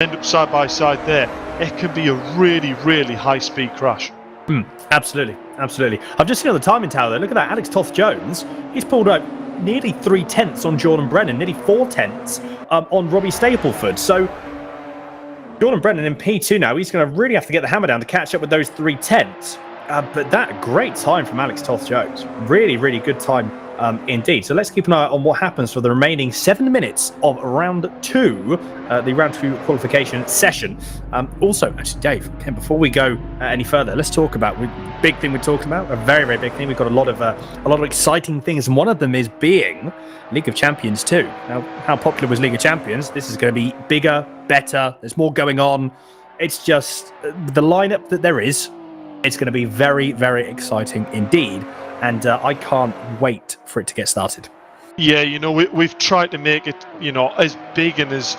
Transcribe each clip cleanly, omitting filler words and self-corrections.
end up side by side there, it can be a really, really high-speed crash. Absolutely. I've just seen on the timing tower there. Look at that, Alex Toth-Jones. He's pulled out nearly 3/10 on Jordan Brennan, nearly 4/10 on Robbie Stapleford. So Jordan Brennan in P2 now. He's going to really have to get the hammer down to catch up with those 3/10. But that great time from Alex Toth-Jones. Really, really good time indeed. So let's keep an eye on what happens for the remaining 7 minutes of round 2, the round 2 qualification session. Also, actually, Dave, before we go any further, let's talk about big thing we're talking about. A very, very big thing. We've got a lot of exciting things, and one of them is being League of Champions 2. Now, how popular was League of Champions? This is going to be bigger, better. There's more going on. It's just the lineup that there is. It's going to be very, very exciting indeed, and I can't wait for it to get started. Yeah, we've tried to make it, as big and as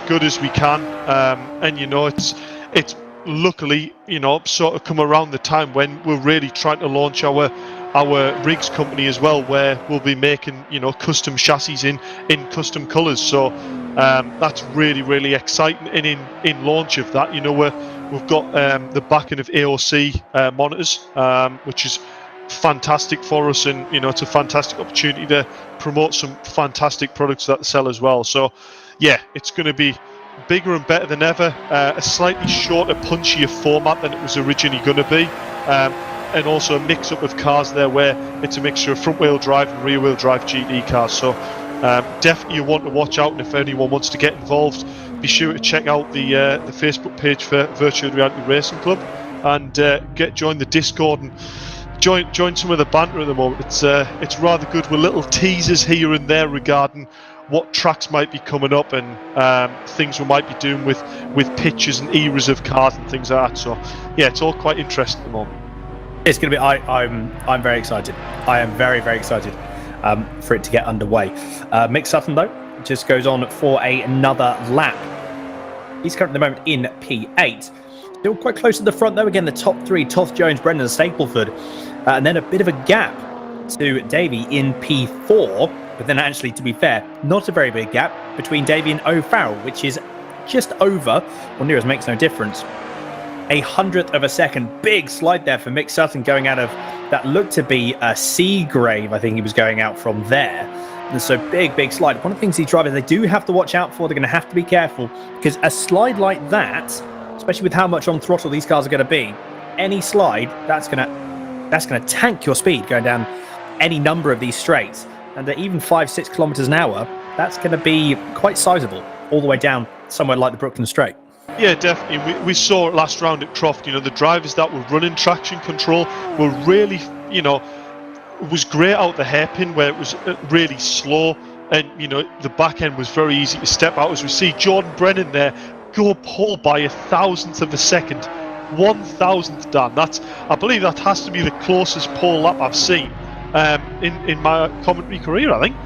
good as we can, and it's luckily, sort of come around the time when we're really trying to launch our rigs company as well, where we'll be making, custom chassis in custom colours. So that's really, really exciting. And in launch of that, we've got the backing of AOC monitors, which is fantastic for us, and it's a fantastic opportunity to promote some fantastic products that sell as well. So yeah, it's going to be bigger and better than ever, a slightly shorter, punchier format than it was originally going to be, and also a mix up of cars there where it's a mixture of front wheel drive and rear wheel drive GT cars. So definitely you want to watch out, and if anyone wants to get involved, be sure to check out the Facebook page for Virtual Reality Racing Club, and join the Discord and join some of the banter at the moment. It's rather good with little teasers here and there regarding what tracks might be coming up, and things we might be doing with pictures and eras of cars and things like that. So yeah, it's all quite interesting at the moment. It's going to be. I'm very excited. I am very, very excited for it to get underway. Mick Sutton though just goes on for another lap. He's currently at the moment in P8. Still quite close to the front though. Again, the top 3: Toth-Jones, Brennan, and Stapleford, and then a bit of a gap to Davey in P4. But then, actually, to be fair, not a very big gap between Davey and O'Farrell, which is just over, or near as makes no difference, 1/100th of a second. Big slide there for Mick Sutton, going out of that looked to be a Seagrave. I think he was going out from there. And so big slide. One of the things these drivers, they do have to watch out for. They're going to have to be careful, because a slide like that, especially with how much on throttle these cars are going to be, any slide, that's going to tank your speed going down any number of these straights. And at even 5-6 kilometers an hour, that's going to be quite sizable all the way down somewhere like the Brooklyn Straight. Yeah, definitely. We saw it last round at Croft. The drivers that were running traction control were really, it was great out the hairpin where it was really slow, and the back end was very easy to step out. As we see Jordan Brennan there go pole by 1,000th of a second, 1,000th, Dan. I believe that has to be the closest pole lap I've seen in my commentary career, I think.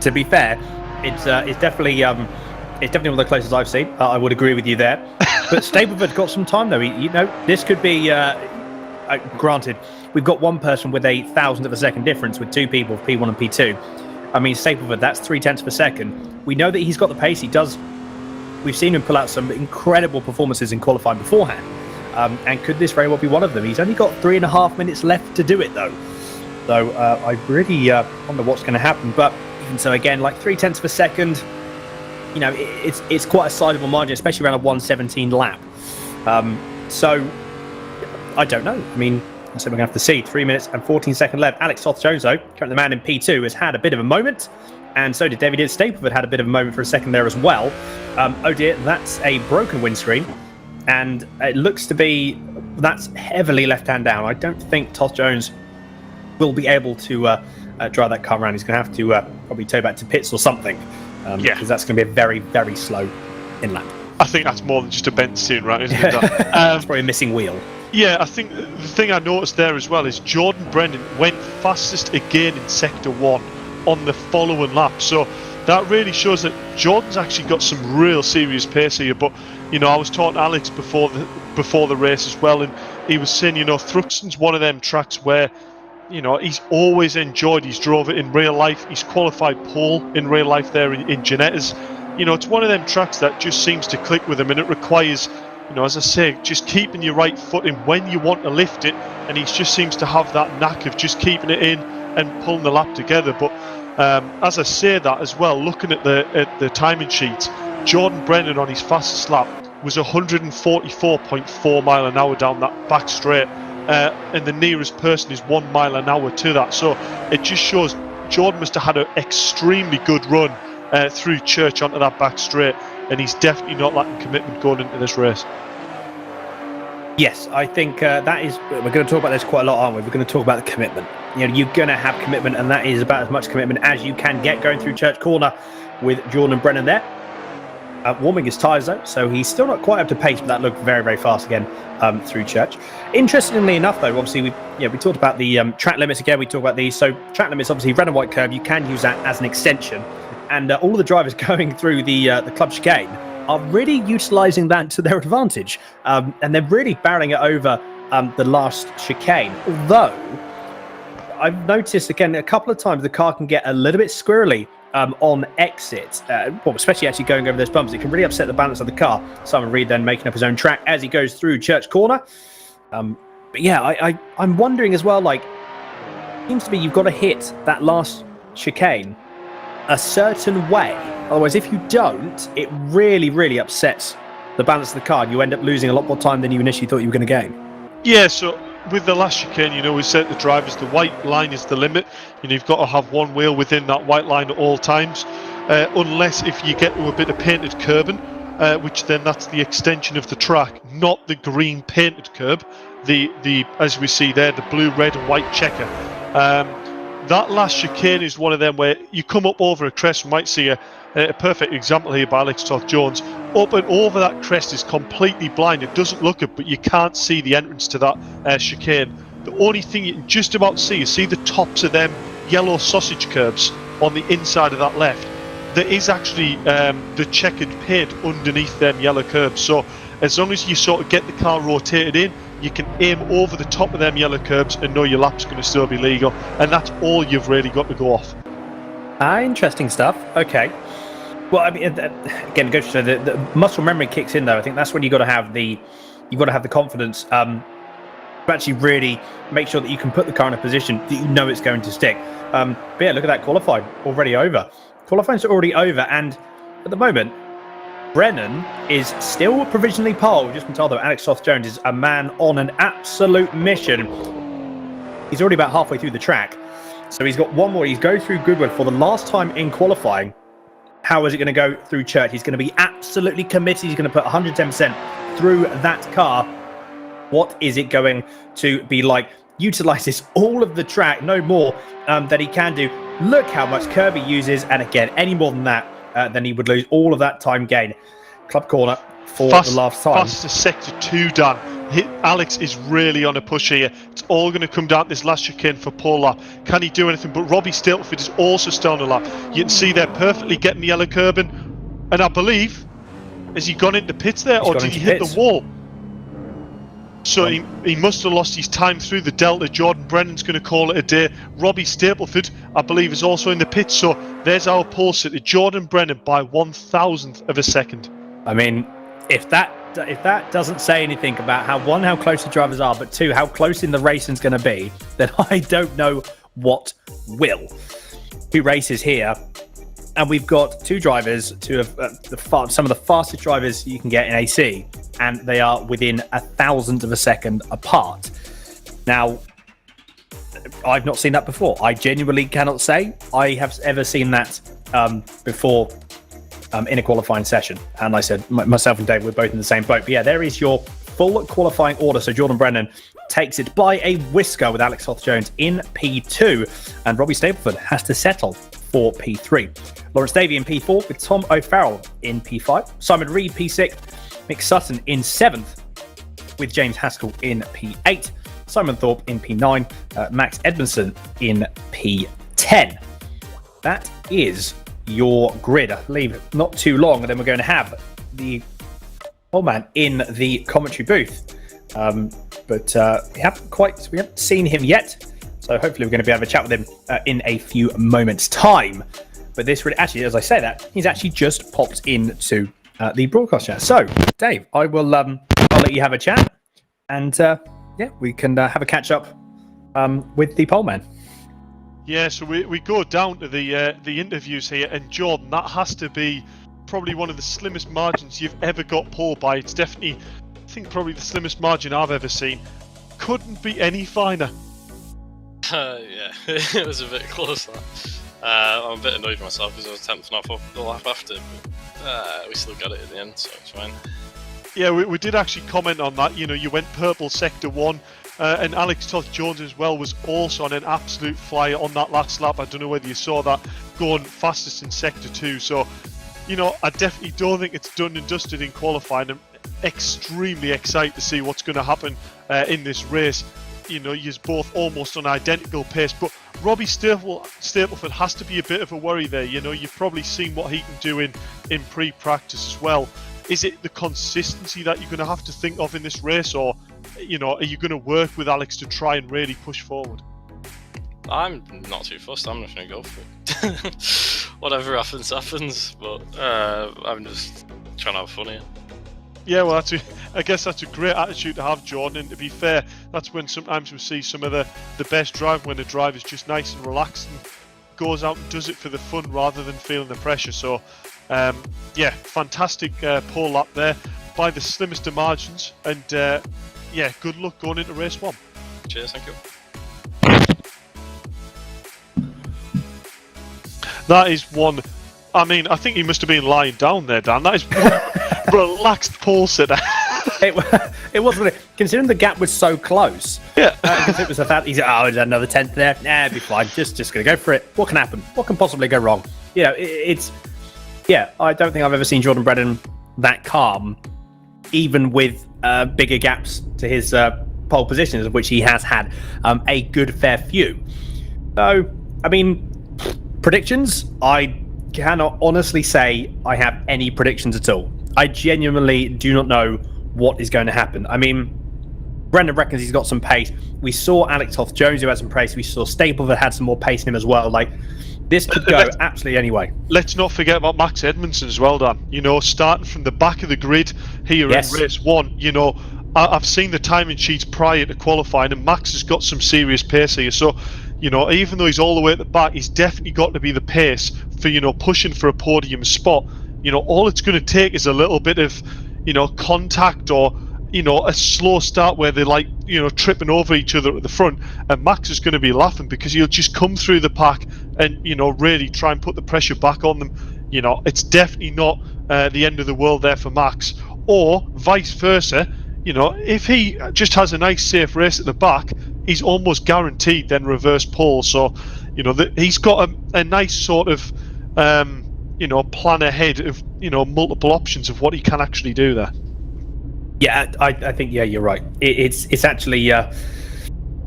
To be fair, it's definitely one of the closest I've seen. I would agree with you there. But Stapleford's got some time though. This could be granted. We've got one person with 1,000th of a second difference with 2 people, P1 and P2. I mean, Stapleford, that's 0.3 of a second. We know that he's got the pace. He does. We've seen him pull out some incredible performances in qualifying beforehand. And could this very well be one of them? He's only got 3.5 minutes left to do it, though. So I really wonder what's going to happen. But even so, again, like 0.3 of a second, it's quite a sizable margin, especially around a 1:17 lap. So I don't know. I mean, so we're going to have to see. 3 minutes and 14 seconds left. Alex Toth-Jones, though, currently the man in P2, has had a bit of a moment. And so did David Stapleford, had a bit of a moment for a second there as well. Oh dear, that's a broken windscreen. And it looks to be, that's heavily left-hand down. I don't think Toth-Jones will be able to drive that car around. He's going to have to probably tow back to pits or something. Because that's going to be a very, very slow in-lap. I think that's more than just a bent steering rack, isn't it? It's probably a missing wheel. Yeah, I think the thing I noticed there as well is Jordan Brennan went fastest again in Sector 1 on the following lap. So that really shows that Jordan's actually got some real serious pace here. But, I was talking to Alex before the race as well, and he was saying, Thruxton's one of them tracks where, he's always enjoyed. He's drove it in real life. He's qualified pole in real life there in Genettas. it's one of them tracks that just seems to click with him, and it requires, as I say, just keeping your right foot in when you want to lift it, and he just seems to have that knack of just keeping it in and pulling the lap together. But as I say that as well, looking at the timing sheets, Jordan Brennan on his fastest lap was 144.4 mile an hour down that back straight, and the nearest person is 1 mile an hour to that. So it just shows Jordan must have had an extremely good run through Church onto that back straight, and he's definitely not lacking commitment going into this race. Yes, I think that is. We're going to talk about this quite a lot, aren't we? We're going to talk about the commitment. You're going to have commitment, and that is about as much commitment as you can get going through Church Corner with Jordan Brennan there. Warming his tyres though, so he's still not quite up to pace, but that looked very, very fast again through Church. Interestingly enough, though, obviously we talked about the track limits again. We talked about these. So track limits, obviously, red and white curve. You can use that as an extension, and all of the drivers going through the club chicane are really utilising that to their advantage, and they're really barreling it over the last chicane. Although I've noticed again a couple of times the car can get a little bit squirrely on exit, especially actually going over those bumps. It can really upset the balance of the car. Simon Reed then making up his own track as he goes through Church Corner. But yeah, I'm wondering as well, like, it seems to be you've got to hit that last chicane a certain way. Otherwise, if you don't, it really, really upsets the balance of the car, and you end up losing a lot more time than you initially thought you were going to gain. Yeah, so with the last chicane, we said to drivers the white line is the limit. You've got to have one wheel within that white line at all times, unless if you get to a bit of painted curbing, which then that's the extension of the track, not the green painted curb. The as we see there, the blue, red, and white checker. That last chicane is one of them where you come up over a crest. We might see a perfect example here by Alex Toth-Jones. Up and over that crest is completely blind. It doesn't look it, but you can't see the entrance to that chicane. The only thing you can just about see is the tops of them yellow sausage curbs on the inside of that left. There is actually the checkered paint underneath them yellow curbs. So as long as you sort of get the car rotated in, you can aim over the top of them yellow curbs and know your lap's going to still be legal. And that's all you've really got to go off. Interesting stuff. Okay. Well, I mean, again, goes to the muscle memory kicks in though. I think that's when you've got to have the confidence to actually really make sure that you can put the car in a position that you know it's going to stick. But yeah, look at that, qualifying already over. Qualifying's already over, and at the moment, Brennan is still provisionally pole. Just been told though, Alex Toth-Jones is a man on an absolute mission. He's already about halfway through the track, so he's got one more. He's going through Goodwood for the last time in qualifying. How is it going to go through Church? He's going to be absolutely committed. He's going to put 110% through that car. What is it going to be like? Utilizes all of the track, no more that he can do. Look how much curb he uses, and again, any more than that, then he would lose all of that time gain. Club corner for the last time. Fastest sector 2 done. Alex is really on a push here. It's all going to come down to this last chicane for pole lap. Can he do anything? But Robbie Stapleford is also still on the lap. You can see they're perfectly getting the yellow curbing. And I believe, has he gone into pits there, or did he hit the wall? So he must have lost his time through the delta. Jordan Brennan's going to call it a day. Robbie Stapleford, I believe, is also in the pits. So there's our pole sitter, Jordan Brennan, by 1,000th of a second. I mean, if that doesn't say anything about how close the drivers are, but two, how close in the racing's going to be, then I don't know what will. 2 races here, and we've got 2 drivers, 2 of some of the fastest drivers you can get in AC, and they are within 1,000th of a second apart. Now, I've not seen that before. I genuinely cannot say I have ever seen that before in a qualifying session. And like I said, myself and Dave, we're both in the same boat. But yeah, there is your full qualifying order. So Jordan Brennan takes it by a whisker with Alex Toth-Jones in P2, and Robbie Stapleford has to settle for P3. Lawrence Davey in P4 with Tom O'Farrell in P5. Simon Reed P6. Mick Sutton in 7th with James Haskell in P8. Simon Thorpe in P9. Max Edmondson in P10. That is your grid. I believe not too long, and then we're going to have the old man in the commentary booth. But we haven't seen him yet, so hopefully we're going to be able to chat with him in a few moments' time. But this really, actually, as I say that, he's actually just popped into the broadcast chat. So, Dave, I'll let you have a chat, and we can have a catch up with the pole man. Yeah, so we go down to the interviews here, and Jordan, that has to be probably one of the slimmest margins you've ever got pole by. It's definitely, I think, probably the slimmest margin I've ever seen. Couldn't be any finer. Yeah, it was a bit close. I'm a bit annoyed with myself because I was 10th and I thought the lap after, but we still got it at the end, so it's fine. Yeah, we did actually comment on that. You know, you went purple sector 1, and Alex Toth-Jones as well was also on an absolute flyer on that last lap. I don't know whether you saw that, going fastest in sector 2. So, you know, I definitely don't think it's done and dusted in qualifying. I'm extremely excited to see what's going to happen in this race. You know, you're both almost on identical pace, but Robbie Stapleford has to be a bit of a worry there. You know, you've probably seen what he can do in pre-practice as well. Is it the consistency that you're going to have to think of in this race, or, you know, are you going to work with Alex to try and really push forward? I'm not too fussed. I'm just going to go for it. Whatever happens, happens. But I'm just trying to have fun here. Yeah, well, I guess that's a great attitude to have, Jordan. And to be fair, that's when sometimes we see some of the best drive, when the drive is just nice and relaxed and goes out and does it for the fun rather than feeling the pressure. So, yeah, fantastic pole lap there by the slimmest of margins. And yeah, good luck going into race 1. Cheers, thank you. That is one. I mean, I think you must have been lying down there, Dan. That is one relaxed pole sitter. It wasn't, considering the gap was so close. Yeah. If it was a fact, he's there's another 10th there. Nah, it'd be fine. Just gonna go for it. What can happen? What can possibly go wrong? You know, yeah. I don't think I've ever seen Jordan Brennan that calm, even with bigger gaps to his pole positions, of which he has had a good fair few. So, I mean, predictions. I cannot honestly say I have any predictions at all. I genuinely do not know what is going to happen. I mean, Brendan reckons he's got some pace. We saw Alex Toth-Jones who had some pace. We saw Stapleford had some more pace in him as well. Like, this could go absolutely anyway. Let's not forget about Max Edmondson as well, Dan. You know, starting from the back of the grid here in race 1, you know, I've seen the timing sheets prior to qualifying, and Max has got some serious pace here. So, you know, even though he's all the way at the back, he's definitely got to be the pace for, you know, pushing for a podium spot. You know, all it's going to take is a little bit of, you know, contact, or, you know, a slow start where they're like, you know, tripping over each other at the front, and Max is going to be laughing because he'll just come through the pack and, you know, really try and put the pressure back on them. You know, it's definitely not the end of the world there for Max, or vice versa. You know, if he just has a nice safe race at the back, he's almost guaranteed then reverse pole. So, you know, he's got a nice sort of you know, plan ahead of, you know, multiple options of what he can actually do there. Yeah, I think, yeah, you're right. It's actually, I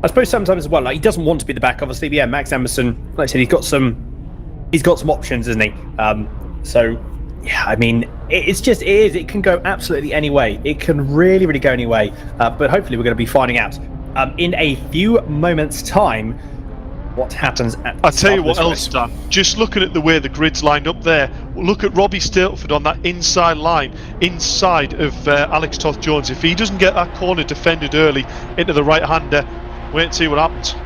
suppose sometimes as well, like, he doesn't want to be the back, obviously. But yeah, Max Emerson, like I said, he's got some options, isn't he? So, yeah, I mean, it can go absolutely any way. It can really, really go any way. But hopefully we're going to be finding out in a few moments' time what happens at the I'll tell you what race. else, Dan. Just looking at the way the grid's lined up there, look at Robbie Stapleford on that inside line, inside of Alex Toth-Jones. If he doesn't get that corner defended early into the right-hander, wait and see what happens.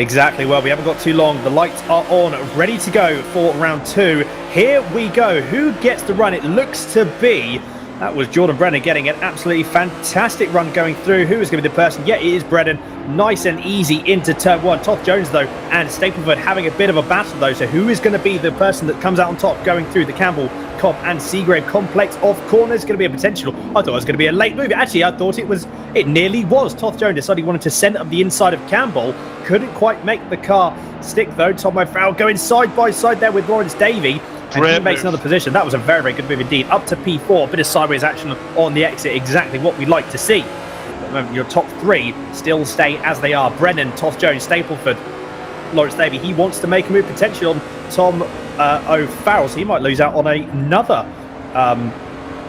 Exactly. Well, we haven't got too long. The lights are on, ready to go for round 2. Here we go. Who gets the run? It looks to be... That was Jordan Brennan getting an absolutely fantastic run going through. Who is going to be the person? Yeah, it is Brennan. Nice and easy into turn 1. Toth-Jones, though, and Stapleford having a bit of a battle, though. So who is going to be the person that comes out on top going through the Campbell, Cobb and Seagrave complex of corners? Going to be a potential. I thought it was going to be a late move. Actually, I thought it nearly was. Toth-Jones decided he wanted to send up the inside of Campbell. Couldn't quite make the car stick, though. Tom O'Farrell going side by side there with Lawrence Davey. And he makes another position. That was a very, very good move indeed. Up to P4, a bit of sideways action on the exit, exactly what we'd like to see. But your top 3 still stay as they are. Brennan, Toth-Jones, Stapleford, Lawrence Davey. He wants to make a move potentially on Tom O'Farrell, so he might lose out on another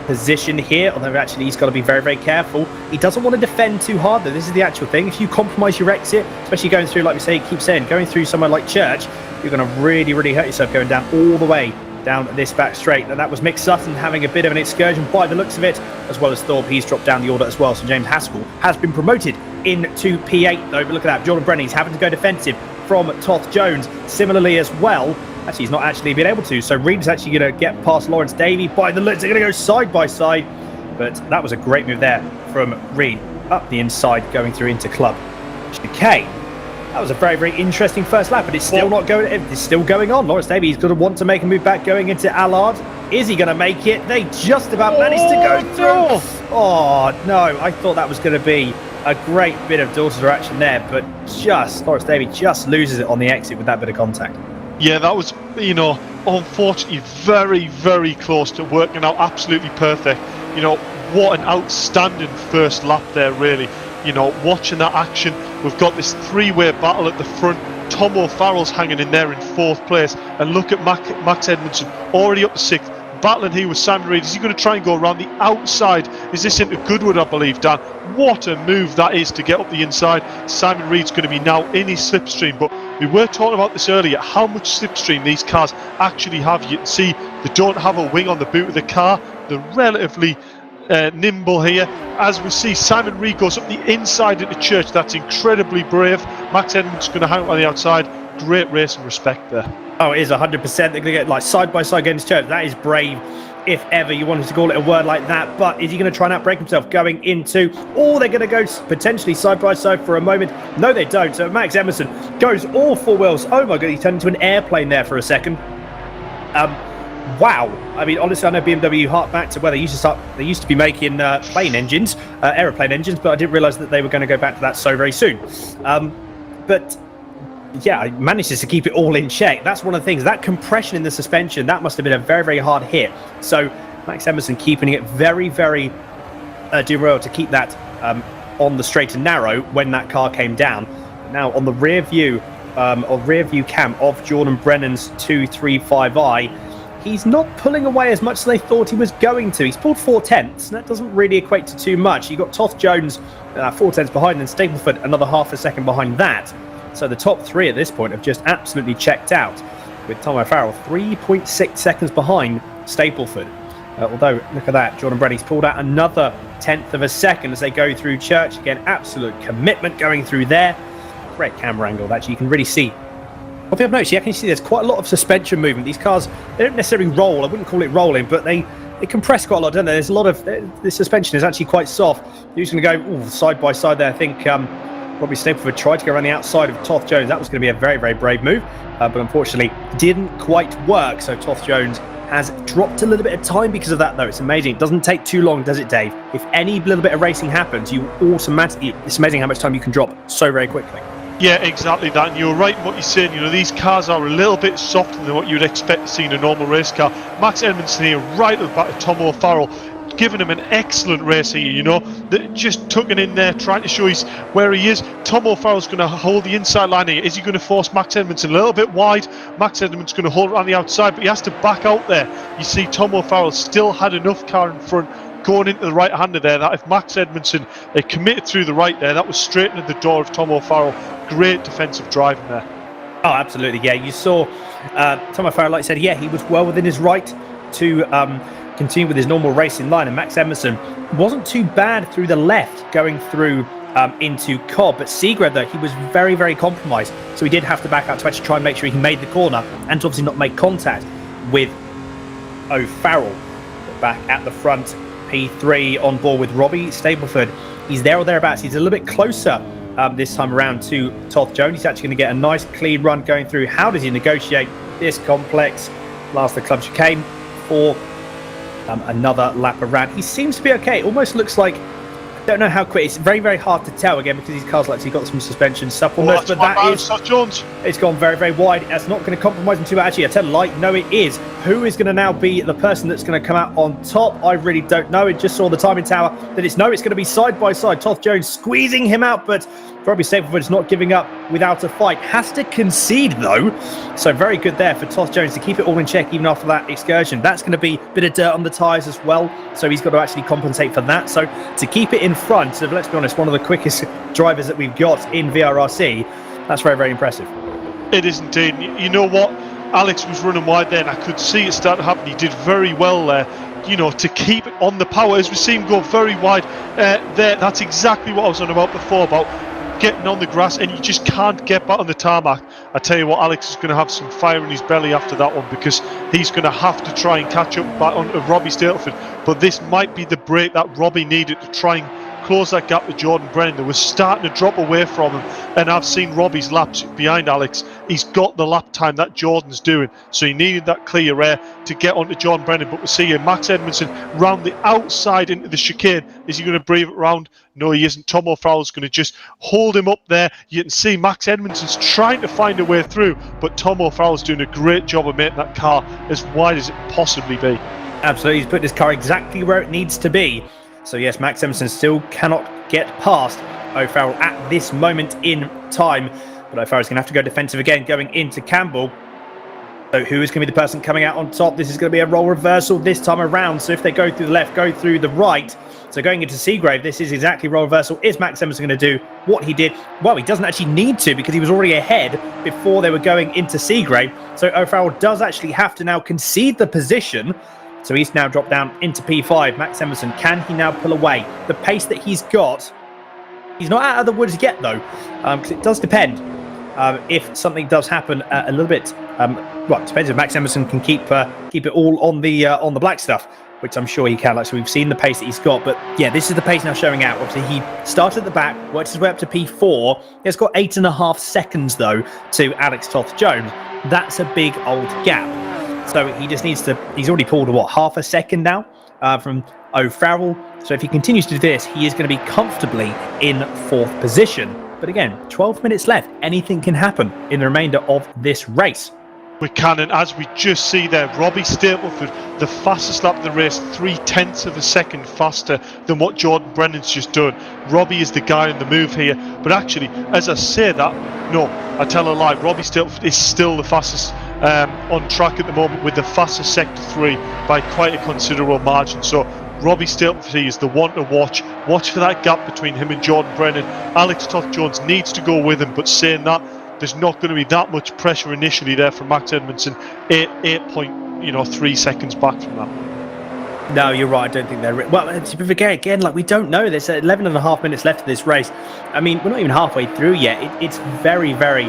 position here, although actually he's got to be very, very careful. He doesn't want to defend too hard, though. This is the actual thing. If you compromise your exit, especially going through, like we say, keep saying, going through somewhere like Church, you're going to really, really hurt yourself going down all the way down this back straight. And that was Mick Sutton having a bit of an excursion by the looks of it, as well as Thorpe. He's dropped down the order as well. So James Haskell has been promoted into P8 though. But look at that, Jordan Brennan, he's having to go defensive from Toth Jones. Similarly as well, actually he's not actually been able to. So Reed is actually going to get past Lawrence Davey by the looks. They're going to go side by side. But that was a great move there from Reed up the inside, going through into club chicane. That was a very, very interesting first lap, but it's still not going. It's still going on. Lawrence Davey is going to want to make a move back going into Allard. Is he going to make it? They just about managed to go through. Oh no! I thought that was going to be a great bit of door-to-door action there, but just Lawrence Davey just loses it on the exit with that bit of contact. Yeah, that was, unfortunately very, very close to working out absolutely perfect. What an outstanding first lap there, really. Watching that action, we've got this three-way battle at the front. Tom O'Farrell's hanging in there in 4th place, and look at Max Edmondson already up to 6th, battling here with Simon Reed. Is he going to try and go around the outside? Is this into Goodwood, I believe, Dan? What a move that is to get up the inside. Simon Reed's going to be now in his slipstream, but we were talking about this earlier, how much slipstream these cars actually have. You can see they don't have a wing on the boot of the car. They're relatively nimble here. As we see, Simon Reed goes up the inside into Church. That's incredibly brave. Max Edmonds going to hang on the outside. Great race and respect there. Oh, it is 100%. They're going to get like side by side against Church. That is brave, if ever you wanted to call it a word like that. But is he going to try and outbrake himself going into, or they're going to go potentially side by side for a moment? No, they don't. So Max Emerson goes all 4 wheels. Oh my god, he turned into an airplane there for a second. Wow. I mean, honestly, I know BMW hark back to where they used to be making plane engines, aeroplane engines, but I didn't realise that they were going to go back to that so very soon. But yeah, I managed to keep it all in check. That's one of the things. That compression in the suspension, that must have been a very, very hard hit. So Max Emerson keeping it very, very derailed to keep that on the straight and narrow when that car came down. Now on the rear view cam of Jordan Brennan's 235i, he's not pulling away as much as they thought he was going to. He's pulled 4/10, and that doesn't really equate to too much. You've got Toth Jones 4/10 behind, and Stapleford another half a second behind that. So the top 3 at this point have just absolutely checked out, with Tom O'Farrell 3.6 seconds behind Stapleford. Although, look at that, Jordan Brennan, he's pulled out another 1/10 of a second as they go through Church. Again, absolute commitment going through there. Great camera angle, actually, you can really see. What I've noticed, you can see there's quite a lot of suspension movement. These cars, they don't necessarily roll. I wouldn't call it rolling, but they compress quite a lot, don't they? There's a lot of, the suspension is actually quite soft. You're just going to go side by side there. I think Robbie Stapleford tried to go around the outside of Toth Jones. That was going to be a very, very brave move, but unfortunately didn't quite work. So Toth Jones has dropped a little bit of time because of that, though. It's amazing. It doesn't take too long, does it, Dave? If any little bit of racing happens, you automatically, it's amazing how much time you can drop so very quickly. Yeah, exactly that. And you're right in what you're saying. These cars are a little bit softer than what you'd expect to see in a normal race car. Max Edmondson here, right at the back of Tom O'Farrell, giving him an excellent race here, that just tucking in there, trying to show where he is. Tom O'Farrell's going to hold the inside line here. Is he going to force Max Edmondson a little bit wide? Max Edmondson's going to hold it on the outside, but he has to back out there. You see Tom O'Farrell still had enough car in front going into the right-hander there, that if Max Edmondson had committed through the right there, that was straight into the door of Tom O'Farrell. Great defensive driving there. Oh, absolutely, yeah. You saw Tom O'Farrell, like I said, he was well within his right to continue with his normal racing line, and Max Emerson wasn't too bad through the left going through into Cobb, but Seagrave, though, he was very, very compromised, so he did have to back out to actually try and make sure he made the corner and to obviously not make contact with O'Farrell. Back at the front, P3 on board with Robbie Stapleford. He's there or thereabouts. He's a little bit closer this time around to Toth Jones. He's actually going to get a nice clean run going through. How does he negotiate this complex last the club chicane for another lap around? He seems to be okay. It almost looks like, I don't know how quick. It's very, very hard to tell, again, because these cars actually got some suspension suppleness, but that is, Jones. It's gone very, very wide. That's not going to compromise him too much. Actually, I tell a lie, no, it is. Who is going to now be the person that's going to come out on top? I really don't know. It just saw the timing tower that it's going to be side by side. Toth Jones squeezing him out, but Robbie Stapleford is not giving up without a fight. Has to concede, though. So very good there for Toth Jones to keep it all in check even after that excursion. That's going to be a bit of dirt on the tyres as well, so he's got to actually compensate for that. So to keep it in front of, let's be honest, one of the quickest drivers that we've got in VRRC, that's very, very impressive. It is indeed. You know what? Alex was running wide there, and I could see it start to happen. He did very well there, to keep it on the power. As we see him go very wide there, that's exactly what I was on about before, about getting on the grass, and you just can't get back on the tarmac. I tell you what, Alex is going to have some fire in his belly after that one, because he's going to have to try and catch up back onto Robbie Stapleford. But this might be the break that Robbie needed to try and close that gap with Jordan Brennan. They were starting to drop away from him, and I've seen Robbie's laps behind Alex. He's got the lap time that Jordan's doing, so he needed that clear air to get onto Jordan Brennan. But we see here Max Edmondson round the outside into the chicane. Is he going to brave it round? No, he isn't. Tom O'Farrell's going to just hold him up there. You can see Max Edmondson's trying to find a way through, but Tom O'Farrell's doing a great job of making that car as wide as it can possibly be. Absolutely, he's put his car exactly where it needs to be. So yes, Max Edmondson still cannot get past O'Farrell at this moment in time. But O'Farrell's going to have to go defensive again, going into Campbell. So who is going to be the person coming out on top? This is going to be a role reversal this time around. So if they go through the left, go through the right. So going into Seagrave, this is exactly role reversal. Is Max Edmondson going to do what he did? Well, he doesn't actually need to, because he was already ahead before they were going into Seagrave. So O'Farrell does actually have to now concede the position. So he's now dropped down into P5. Max Edmondson, can he now pull away? The pace that he's got, he's not out of the woods yet though, because it does depend. If something does happen a little bit, well, it depends if Max Edmondson can keep it all on the black stuff, which I'm sure he can. Like, so we've seen the pace that he's got, but yeah, this is the pace now showing out. Obviously, he started at the back, worked his way up to P4. He's got 8.5 seconds though to Alex Toth-Jones. That's a big old gap. So he just needs to, he's already pulled, what, half a second now from O'Farrell. So if he continues to do this, he is going to be comfortably in 4th position. But again, 12 minutes left. Anything can happen in the remainder of this race. We can, and as we just see there, Robbie Stapleford, the fastest lap of the race, 0.3 of a second faster than what Jordan Brennan's just done. Robbie is the guy on the move here, but actually, as I say that, no, I tell a lie. Robbie Stapleford is still the fastest on track at the moment, with the fastest sector 3 by quite a considerable margin. So Robbie Stapleford is the one to watch. Watch for that gap between him and Jordan Brennan. Alex Toth-Jones needs to go with him, but saying that, there's not going to be that much pressure initially there from Max Edmondson. 8.3 seconds back from that. No, you're right. I don't think they're... Well, again, like, we don't know. There's 11.5 minutes left of this race. I mean, we're not even halfway through yet. It's very, very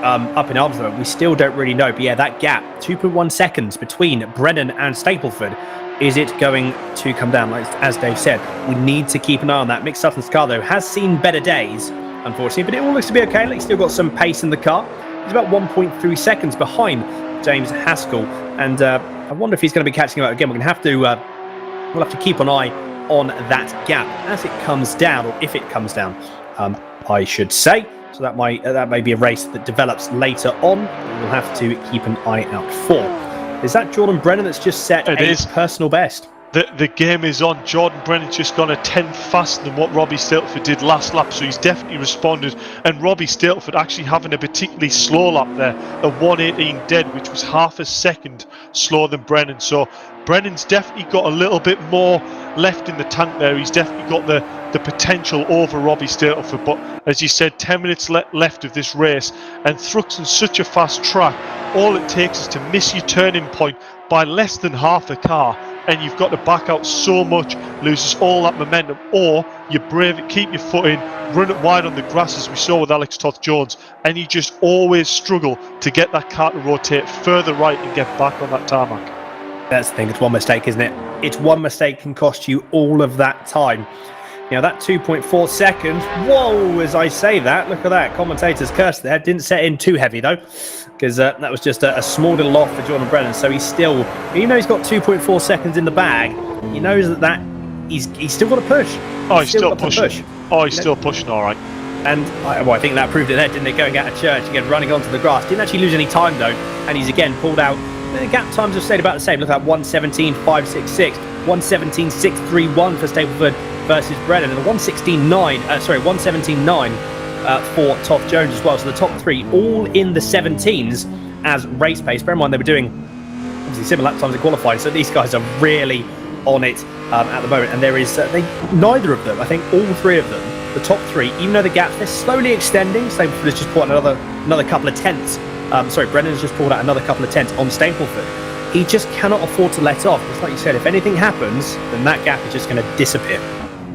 up in arms though. We still don't really know. But yeah, that gap, 2.1 seconds between Brennan and Stapleford. Is it going to come down? Like, as Dave said, we need to keep an eye on that. Mick Sutton's car, though, has seen better days, unfortunately, but it all looks to be okay. Like, still got some pace in the car. He's about 1.3 seconds behind James Haskell, and I wonder if he's going to be catching him up again. We're going to have to we'll have to keep an eye on that gap as it comes down, or if it comes down, I should say. So that may be a race that develops later on. We'll have to keep an eye out for. Is that Jordan Brennan that's just set a personal best? The game is on. Jordan Brennan's just gone a 10th faster than what Robbie Stapleford did last lap, so he's definitely responded. And Robbie Stapleford actually having a particularly slow lap there, a 1:18 dead, which was half a second slower than Brennan. So Brennan's definitely got a little bit more left in the tank there. He's definitely got the potential over Robbie Stapleford. But as you said, 10 minutes left of this race, and Thruxton's such a fast track. All it takes is to miss your turning point by less than half a car, and you've got to back out so much, loses all that momentum, or you brave it, keep your foot in, run it wide on the grass as we saw with Alex Toth-Jones, and you just always struggle to get that car to rotate further right and get back on that tarmac. That's the thing, it's one mistake, isn't it? It's one mistake can cost you all of that time. You know, that 2.4 seconds, whoa, as I say that, look at that, commentator's curse there, didn't set in too heavy though, because that was just a small little off for Jordan Brennan, so he's still, even though he's got 2.4 seconds in the bag, he knows that he's still got to push. Oh, he's still pushing. Oh, he's still pushing, all right. And I think that proved it there, didn't it? Going out of church, again, running onto the grass. Didn't actually lose any time though, and he's again pulled out. The gap times have stayed about the same. Look at 1:17.566, 1:17.631 for Stapleford versus Brennan, and a 1:17.9 for Toth-Jones as well. So the top three all in the 17s as race pace. Bear in mind they were doing obviously similar lap times in qualifying, so these guys are really on it at the moment. And there is neither of them, I think all three of them, the top three, even though the gaps they're slowly extending. Stapleford has just put another couple of tenths Brennan's just pulled out another couple of tenths on Stapleford. He just cannot afford to let off. It's like you said, if anything happens, then that gap is just going to disappear.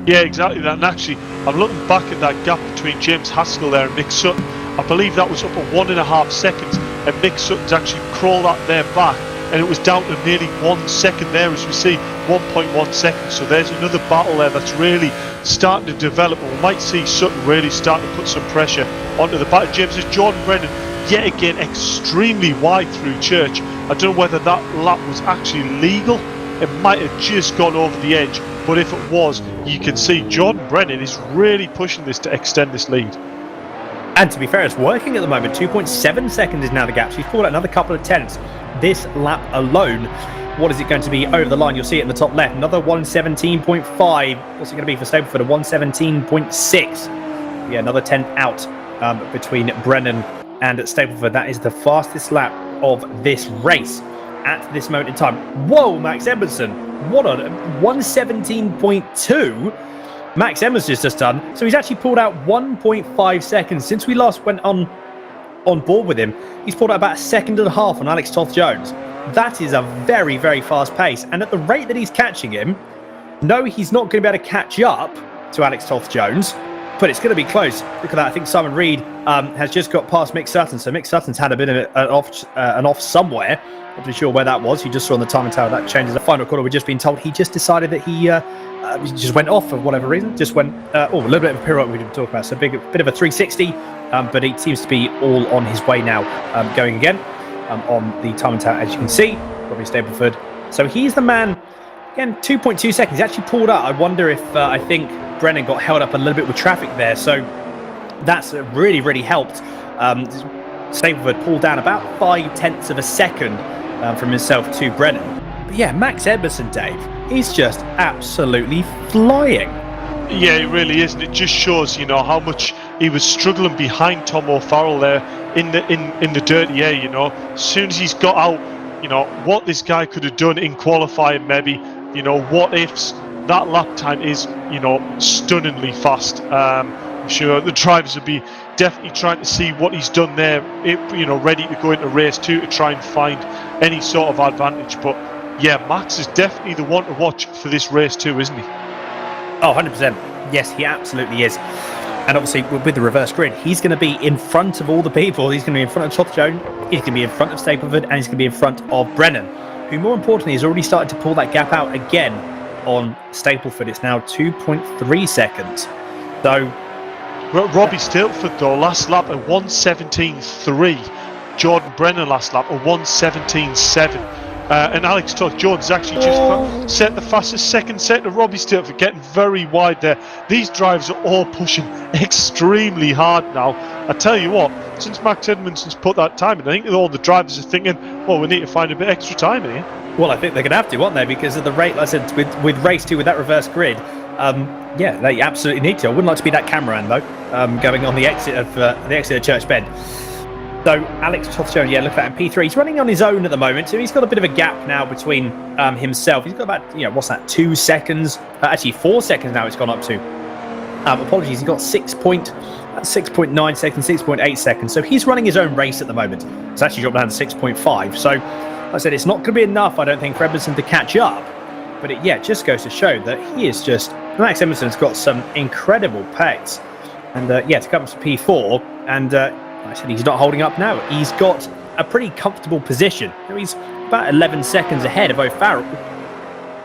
Yeah, exactly that. And actually, I'm looking back at that gap between James Haskell there and Mick Sutton. I believe that was up at 1.5 seconds, and Mick Sutton's actually crawled that there back, and it was down to nearly 1 second there, as we see, 1.1 seconds. So there's another battle there that's really starting to develop, and we might see Sutton really start to put some pressure onto the back of James. As Jordan Brennan, yet again, extremely wide through Church. I don't know whether that lap was actually legal. It might have just gone over the edge, but if it was, you can see Jordan Brennan is really pushing this to extend this lead. And to be fair, it's working at the moment. 2.7 seconds is now the gap. So he's pulled out another couple of tenths this lap alone. What is it going to be over the line? You'll see it in the top left. Another 117.5. What's it going to be for Stapleford? A 117.6. Yeah, another 10th out between Brennan and Stapleford. That is the fastest lap of this race at this moment in time. Whoa, Max Emerson. What on 117.2? Max Emerson's just done. So he's actually pulled out 1.5 seconds since we last went on board with him. He's pulled out about 1.5 seconds on Alex Toth-Jones. That is a very, very fast pace. And at the rate that he's catching him, no, he's not going to be able to catch up to Alex Toth-Jones, but it's going to be close. Look at that. I think Simon Reed has just got past Mick Sutton. So Mick Sutton's had a bit of an off somewhere. Not really sure where that was. You just saw on the timing tower that changes. The final corner, we've just been told he just decided that he just went off for whatever reason. Just went, a little bit of a pirouette we didn't talk about. So bit of a 360, but he seems to be all on his way now, going again on the timing tower, as you can see. Robbie Stapleford. So he's the man. Again, 2.2 seconds. He's actually pulled out. I wonder if I think Brennan got held up a little bit with traffic there. So that's really, really helped. Stapleford pulled down about 0.5 of a second from himself to Brennan. But yeah, Max Emerson, Dave, he's just absolutely flying. Yeah, it really is, and it just shows, how much he was struggling behind Tom O'Farrell there in the dirty air. As soon as he's got out, what this guy could have done in qualifying, maybe, what ifs. That lap time is, stunningly fast. I'm sure the drivers will be definitely trying to see what he's done there, ready to go into race 2 to try and find any sort of advantage. But yeah, Max is definitely the one to watch for this race 2, isn't he? Oh, 100%. Yes, he absolutely is. And obviously, with the reverse grid, he's going to be in front of all the people. He's going to be in front of Toth-Jones, he's going to be in front of Stapleford, and he's going to be in front of Brennan, who, more importantly, has already started to pull that gap out again on Stapleford. It's now 2.3 seconds. So Robbie Stapleford, though, last lap at 1:17.3. Jordan Brennan last lap at 1:17.7. And Alex Toth-Jones actually just set the fastest second set to Robbie Stapleford, getting very wide there. These drivers are all pushing extremely hard now. I tell you what, since Max Edmondson's put that time in, I think all the drivers are thinking, well, we need to find a bit extra time in here. Well, I think they're going to have to, aren't they? Because of the rate, like I said, with race 2, with that reverse grid, yeah, they absolutely need to. I wouldn't like to be that cameraman, though, going on the exit of Church Bend. So Alex Toth-Jones, yeah, look at that in P3. He's running on his own at the moment, so he's got a bit of a gap now between himself. He's got about, what's that, 2 seconds? Actually, 4 seconds now it's gone up to. Apologies, he's got 6.9 seconds, 6.8 seconds. So he's running his own race at the moment. It's actually dropped down to 6.5. So, like I said, it's not going to be enough, I don't think, for Emerson to catch up. But it just goes to show that he is just... Max Emerson's got some incredible pace. And, to come up to P4, and... like I said, he's not holding up now. He's got a pretty comfortable position. He's about 11 seconds ahead of O'Farrell,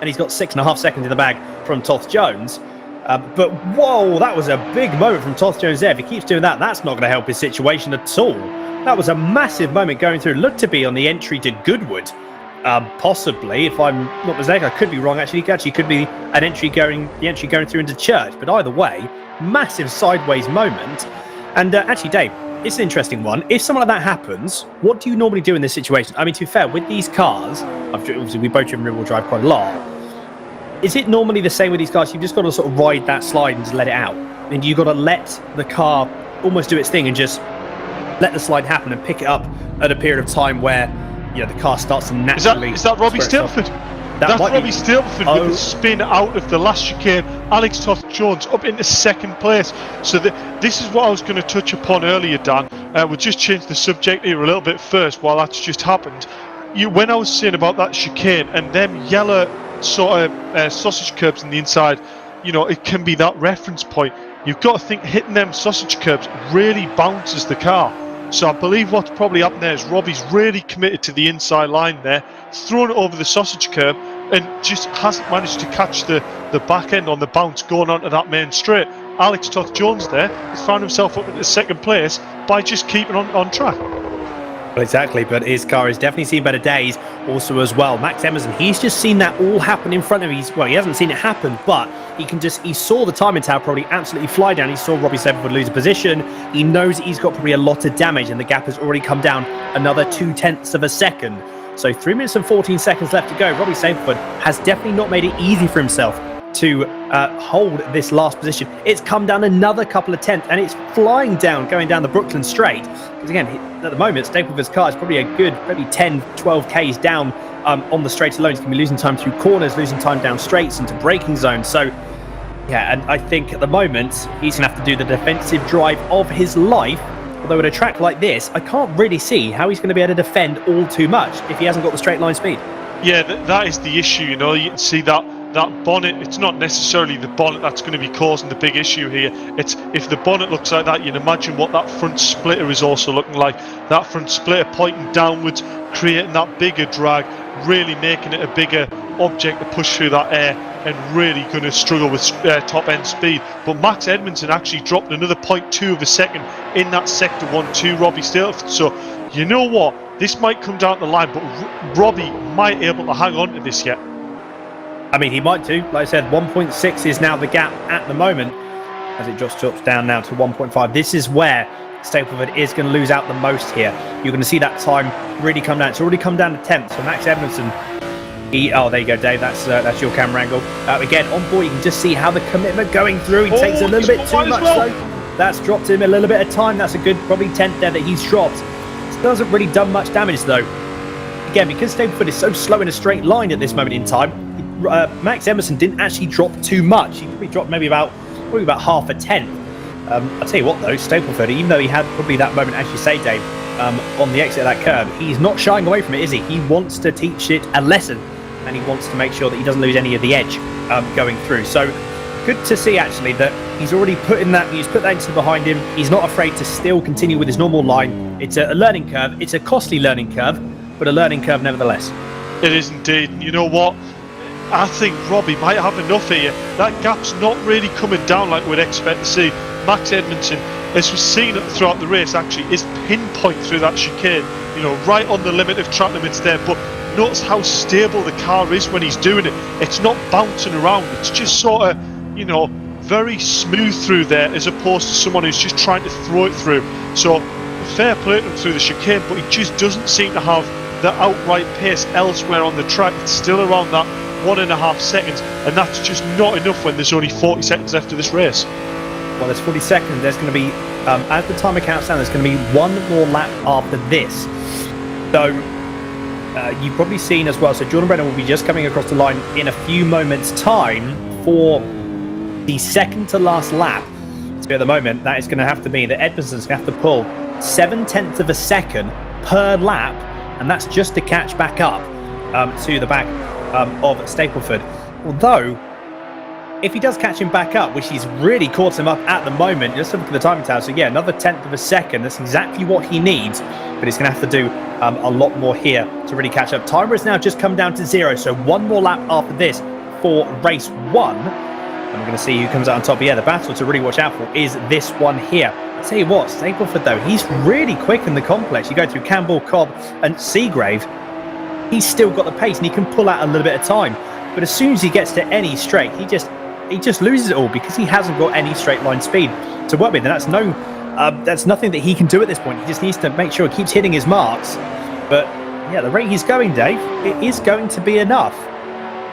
and he's got 6.5 seconds in the bag from Toth-Jones. But whoa, that was a big moment from Toth-Jones there. If he keeps doing that, that's not going to help his situation at all. That was a massive moment going through. Looked to be on the entry to Goodwood, possibly, if I'm not mistaken. I could be wrong. Actually, it could be the entry going through into Church. But either way, massive sideways moment. And actually, Dave, it's an interesting one. If something like that happens, what do you normally do in this situation? I mean, to be fair, with these cars, obviously we both driven rear-wheel drive quite a lot. Is it normally the same with these cars? You've just got to sort of ride that slide and just let it out, and you've got to let the car almost do its thing and just let the slide happen and pick it up at a period of time where the car starts to naturally. Is that Robbie Stapleford? That's Robbie Stapleford with the spin out of the last chicane. Alex Toth-Jones up into second place. So this is what I was going to touch upon earlier, Dan. we'll just change the subject here a little bit first while that's just happened. When I was saying about that chicane and them yellow sort of sausage curbs on the inside, it can be that reference point. You've got to think hitting them sausage curbs really bounces the car. So I believe what's probably happened there is Robbie's really committed to the inside line there, thrown it over the sausage curb, and just hasn't managed to catch the back end on the bounce going onto that main straight. Alex Toth-Jones there has found himself up into second place by just keeping on track. Well, exactly, but his car has definitely seen better days also as well. Max Emerson, he's just seen that all happen in front of him. He hasn't seen it happen, but he saw the timing tower probably absolutely fly down. He saw Robbie Stapleford lose a position. He knows he's got probably a lot of damage, and the gap has already come down another 0.2 of a second. So 3 minutes and 14 seconds left to go. Robbie Stapleford has definitely not made it easy for himself to hold this last position. It's come down another couple of tenths, and it's flying down, going down the Brooklyn Straight. Because again, at the moment, Stapleford's car is probably a good maybe 10, 12 Ks down on the straight alone. He's going to be losing time through corners, losing time down straights into braking zones. So, yeah, and I think at the moment, he's going to have to do the defensive drive of his life. Although at a track like this, I can't really see how he's going to be able to defend all too much if he hasn't got the straight line speed. Yeah, that is the issue. You can see that bonnet. It's not necessarily the bonnet that's going to be causing the big issue here. It's if the bonnet looks like that, you can imagine what that front splitter is also looking like. That front splitter pointing downwards, creating that bigger drag, really making it a bigger object to push through that air, and really going to struggle with top end speed. But Max Edmondson actually dropped another 0.2 of a second in that sector 1 to Robbie Stapleford. So you know what, this might come down the line, but Robbie might be able to hang on to this yet. I mean, he might do. Like I said, 1.6 is now the gap at the moment, as it just drops down now to 1.5. This is where Stapleford is going to lose out the most here. You're going to see that time really come down. It's already come down to 10th. So Max Edmondson, oh, there you go, Dave. That's your camera angle. Again, on board, you can just see how the commitment going through. He takes a little bit too much. Well. So that's dropped him a little bit of time. That's a good, probably 10th there that he's dropped. It doesn't really done much damage though. Again, because Stapleford is so slow in a straight line at this moment in time, Max Emerson didn't actually drop too much. He probably dropped maybe about half a tenth. I'll tell you what though, Stapleford, even though he had probably that moment, as you say, Dave, on the exit of that curb, he's not shying away from it, is he? He wants to teach it a lesson, and he wants to make sure that he doesn't lose any of the edge going through. So good to see actually that he's already put that into behind him. He's not afraid to still continue with his normal line. It's a learning curve. It's a costly learning curve, but a learning curve nevertheless. It is indeed. And you know what? I think Robbie might have enough here. That gap's not really coming down like we'd expect to see. Max Edmondson, as we've seen throughout the race, actually is pinpoint through that chicane, right on the limit of track limits there. But notice how stable the car is when he's doing it. It's not bouncing around. It's just sort of, very smooth through there, as opposed to someone who's just trying to throw it through. So fair play to him through the chicane, but he just doesn't seem to have the outright pace elsewhere on the track. It's still around that 1.5 seconds, and that's just not enough when there's only 40 seconds left of this race. Well, there's 40 seconds. There's going to be, as the timer counts down, there's going to be one more lap after this. So you've probably seen as well, so Jordan Brennan will be just coming across the line in a few moments' time for the second to last lap. So at the moment, that is going to have to be that Edmondson's going to have to pull 0.7 of a second per lap, and that's just to catch back up to the back of Stapleford. Although, if he does catch him back up, which he's really caught him up at the moment, just look at the timing tower. So yeah, another 0.1 of a second. That's exactly what he needs, but he's going to have to do a lot more here to really catch up. Timer has now just come down to 0, so one more lap after this for race 1. And we're going to see who comes out on top. Yeah, the battle to really watch out for is this one here. I'll tell you what, Stapleford though, he's really quick in the complex. You go through Campbell, Cobb and Seagrave, he's still got the pace and he can pull out a little bit of time. But as soon as he gets to any straight, he just loses it all because he hasn't got any straight line speed to work with. And that's nothing that he can do at this point. He just needs to make sure he keeps hitting his marks. But yeah, the rate he's going, Dave, it is going to be enough.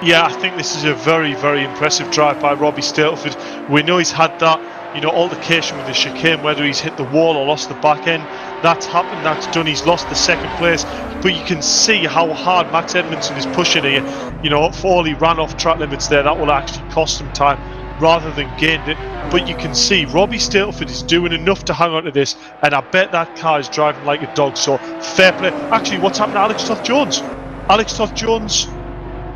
Yeah, I think this is a very, very impressive drive by Robbie Stapleford. We know he's had that, altercation with the chicane, whether he's hit the wall or lost the back end. That's happened, that's done. He's lost the second place. But you can see how hard Max Edmondson is pushing here. For all he ran off track limits there, that will actually cost him time. rather than gained it. But you can see Robbie Stapleford is doing enough to hang on to this, and I bet that car is driving like a dog. So fair play. Actually, what's happened to Alex Toth-Jones? Alex Toth-Jones.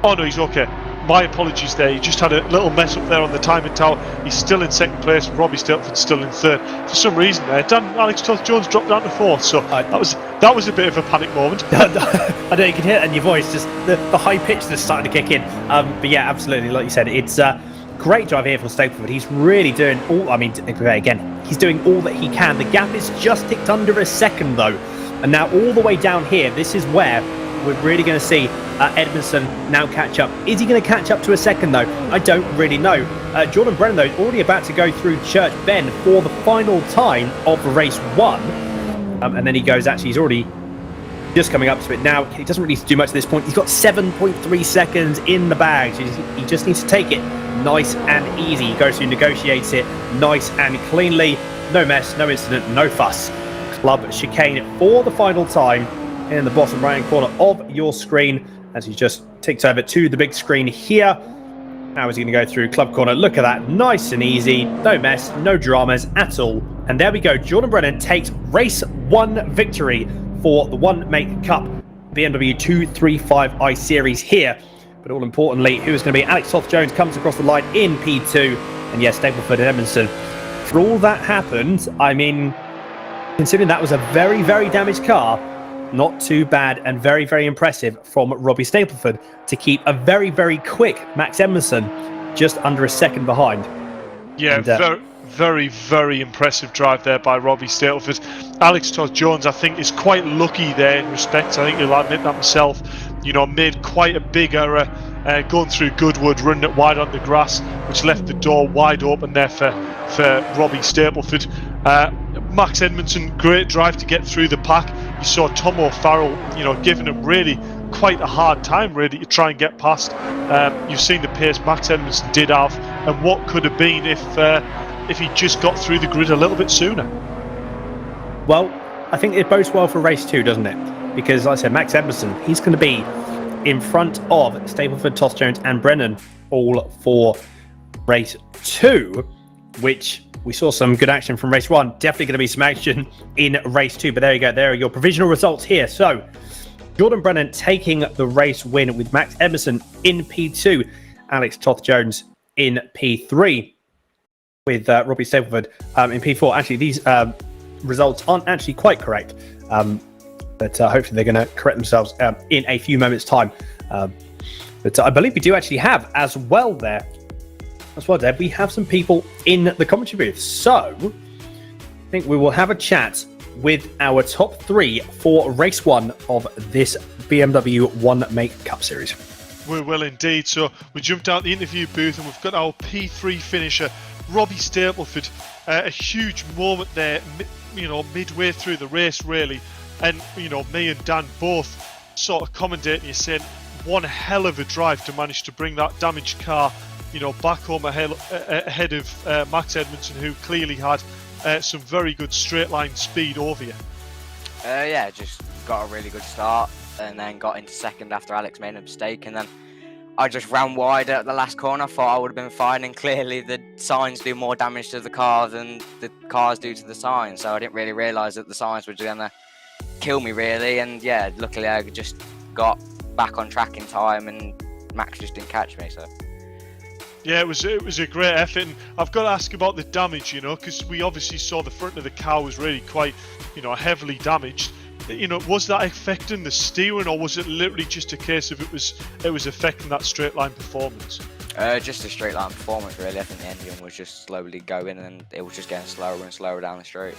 Oh no, he's okay. My apologies there. He just had a little mess up there on the timing tower. He's still in second place. Robbie Stapleford's still in third. For some reason there, Alex Toth-Jones dropped down to fourth. So that was a bit of a panic moment. I know you can hear it in your voice, just the high pitch that's starting to kick in. But yeah, absolutely, like you said, it's great drive here from Stapleford. He's really doing all. I mean, again, he's doing all that he can. The gap is just ticked under a second though, and now all the way down here. This is where we're really going to see Edmondson now catch up. Is he going to catch up to a second though? I don't really know. Jordan Brennan though is already about to go through Church Bend for the final time of race 1, and then he goes. Actually, he's already just coming up to it now. He doesn't really need to do much at this point. He's got 7.3 seconds in the bag. He just needs to take it nice and easy. He goes through, negotiates it nice and cleanly. No mess, no incident, no fuss. Club chicane for the final time in the bottom right hand corner of your screen as he just ticks over to the big screen here. Now is he going to go through club corner? Look at that, nice and easy, no mess, no dramas at all. And there we go. Jordan Brennan takes race 1 victory for the One Make Cup BMW 235i Series here. But all importantly, who is going to be Alex Toth-Jones comes across the line in P2. And yes, Stapleford and Edmondson. For all that happened, I mean, considering that was a very, very damaged car, not too bad and very, very impressive from Robbie Stapleford to keep a very, very quick Max Edmondson just under a second behind. Yeah, and, very, very impressive drive there by Robbie Stapleford. Alex Toth-Jones, I think, is quite lucky there in respects. I think he'll admit that himself. You know, made quite a big error going through Goodwood, running it wide on the grass, which left the door wide open there for Robbie Stapleford. Max Edmondson, great drive to get through the pack. You saw Tom O'Farrell, you know, giving him really quite a hard time, really, to try and get past. You've seen the pace Max Edmondson did have, and what could have been if he just got through the grid a little bit sooner. Well, I think it bodes well for race 2, doesn't it? Because, like I said, Max Edmondson, he's going to be in front of Stapleford, Toth-Jones and Brennan all for race 2, which we saw some good action from race 1. Definitely going to be some action in race 2. But there you go. There are your provisional results here. So, Jordan Brennan taking the race win with Max Edmondson in P2. Alex Toth-Jones in P3 with Robbie Stapleford in P4. Actually, these results aren't actually quite correct. But hopefully they're going to correct themselves in a few moments' time. But I believe we do actually have as well, Deb, we have some people in the commentary booth. So I think we will have a chat with our top 3 for race 1 of this BMW One Make Cup Series. We will indeed. So we jumped out the interview booth and we've got our P3 finisher, Robbie Stapleford. A huge moment there, you know, midway through the race, really. And, you know, me and Dan both sort of commentating, you saying, one hell of a drive to manage to bring that damaged car, you know, back home ahead of Max Edmondson, who clearly had some very good straight line speed over you. Yeah, just got a really good start and then got into second after Alex made a mistake, and then I just ran wide at the last corner. I thought I would have been fine, and clearly the signs do more damage to the car than the cars do to the signs, so I didn't really realise that the signs were going to kill me, really. And yeah, luckily I just got back on track in time and Max just didn't catch me. So yeah, it was a great effort, and I've got to ask about the damage, you know, because we obviously saw the front of the car was really quite, you know, heavily damaged. You know, was that affecting the steering, or was it literally just a case of it was affecting that straight line performance? Just a straight line performance, really. I think the engine was just slowly going and it was just getting slower and slower down the straight.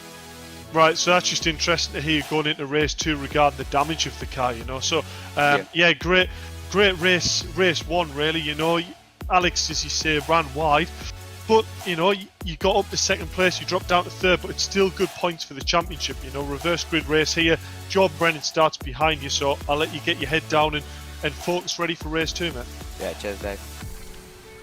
Right, so that's just interesting to hear going into race 2 regarding the damage of the car, you know. So yeah, great race 1, really. You know, Alex, as you say, ran wide, but you know, you got up to second place, you dropped down to third, but it's still good points for the championship. You know, reverse grid race here. Jordan Brennan starts behind you, so I'll let you get your head down and focus ready for race 2, mate. Yeah, cheers, Dave.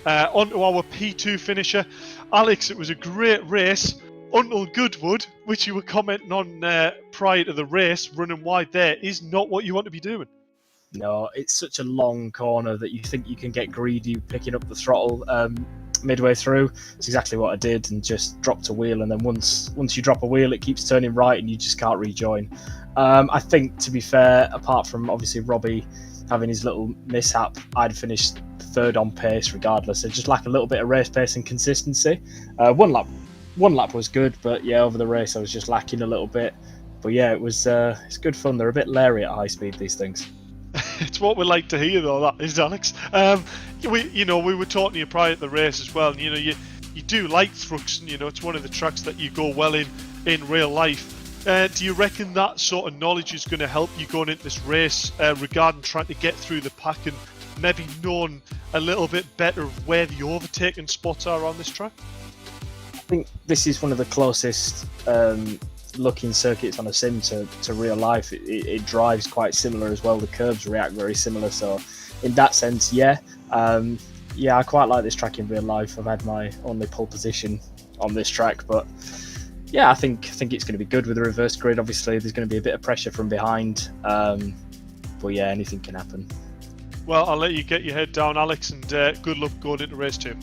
On to our P2 finisher, Alex. It was a great race until Goodwood, which you were commenting on prior to the race. Running wide there is not what you want to be doing. No, it's such a long corner that you think you can get greedy picking up the throttle. midway through. It's exactly what I did, and just dropped a wheel. And then once you drop a wheel, it keeps turning right, and you just can't rejoin. I think, to be fair, apart from obviously Robbie having his little mishap, I'd finished third on pace regardless. It just lacked a little bit of race pace and consistency. One lap was good, but yeah, over the race I was just lacking a little bit. But yeah, it's good fun. They're a bit leery at high speed, these things. It's what we like to hear, though. That is, Alex. We were talking to you prior to the race as well. And, you do like Thruxton. It's one of the tracks that you go well in real life. Do you reckon that sort of knowledge is going to help you going into this race regarding trying to get through the pack and maybe knowing a little bit better where the overtaking spots are on this track? I think this is one of the closest looking circuits on a sim to real life. It drives quite similar as well. The curves react very similar. So in that sense, yeah, I quite like this track in real life. I've had my only pole position on this track, but yeah, I think it's going to be good with the reverse grid. Obviously, there's going to be a bit of pressure from behind, but yeah, anything can happen. Well, I'll let you get your head down, Alex, and good luck going into race 2.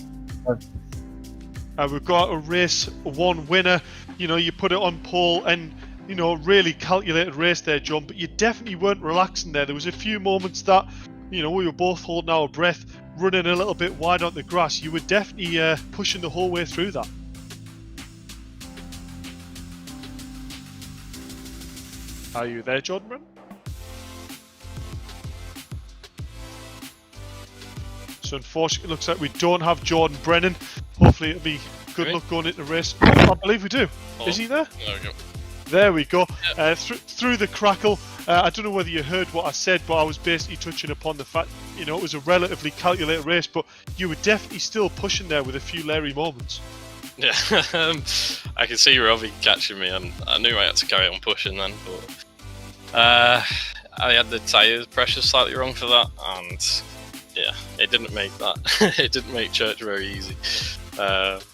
We've got a race 1 winner. You put it on pole and, really calculated race there, John, but you definitely weren't relaxing there. There was a few moments that, we were both holding our breath, running a little bit wide on the grass. You were definitely pushing the whole way through that. Are you there, Jordan Brennan? So unfortunately, it looks like we don't have Jordan Brennan. Hopefully it'll be good luck going into the race. I believe we do. Is he there? There we go. Through the crackle. I don't know whether you heard what I said, but I was basically touching upon the fact, it was a relatively calculated race, but you were definitely still pushing there with a few leery moments. Yeah, I can see Robbie catching me, and I knew I had to carry on pushing then, but I had the tyre pressure slightly wrong for that, and yeah, it didn't make that. It didn't make church very easy. But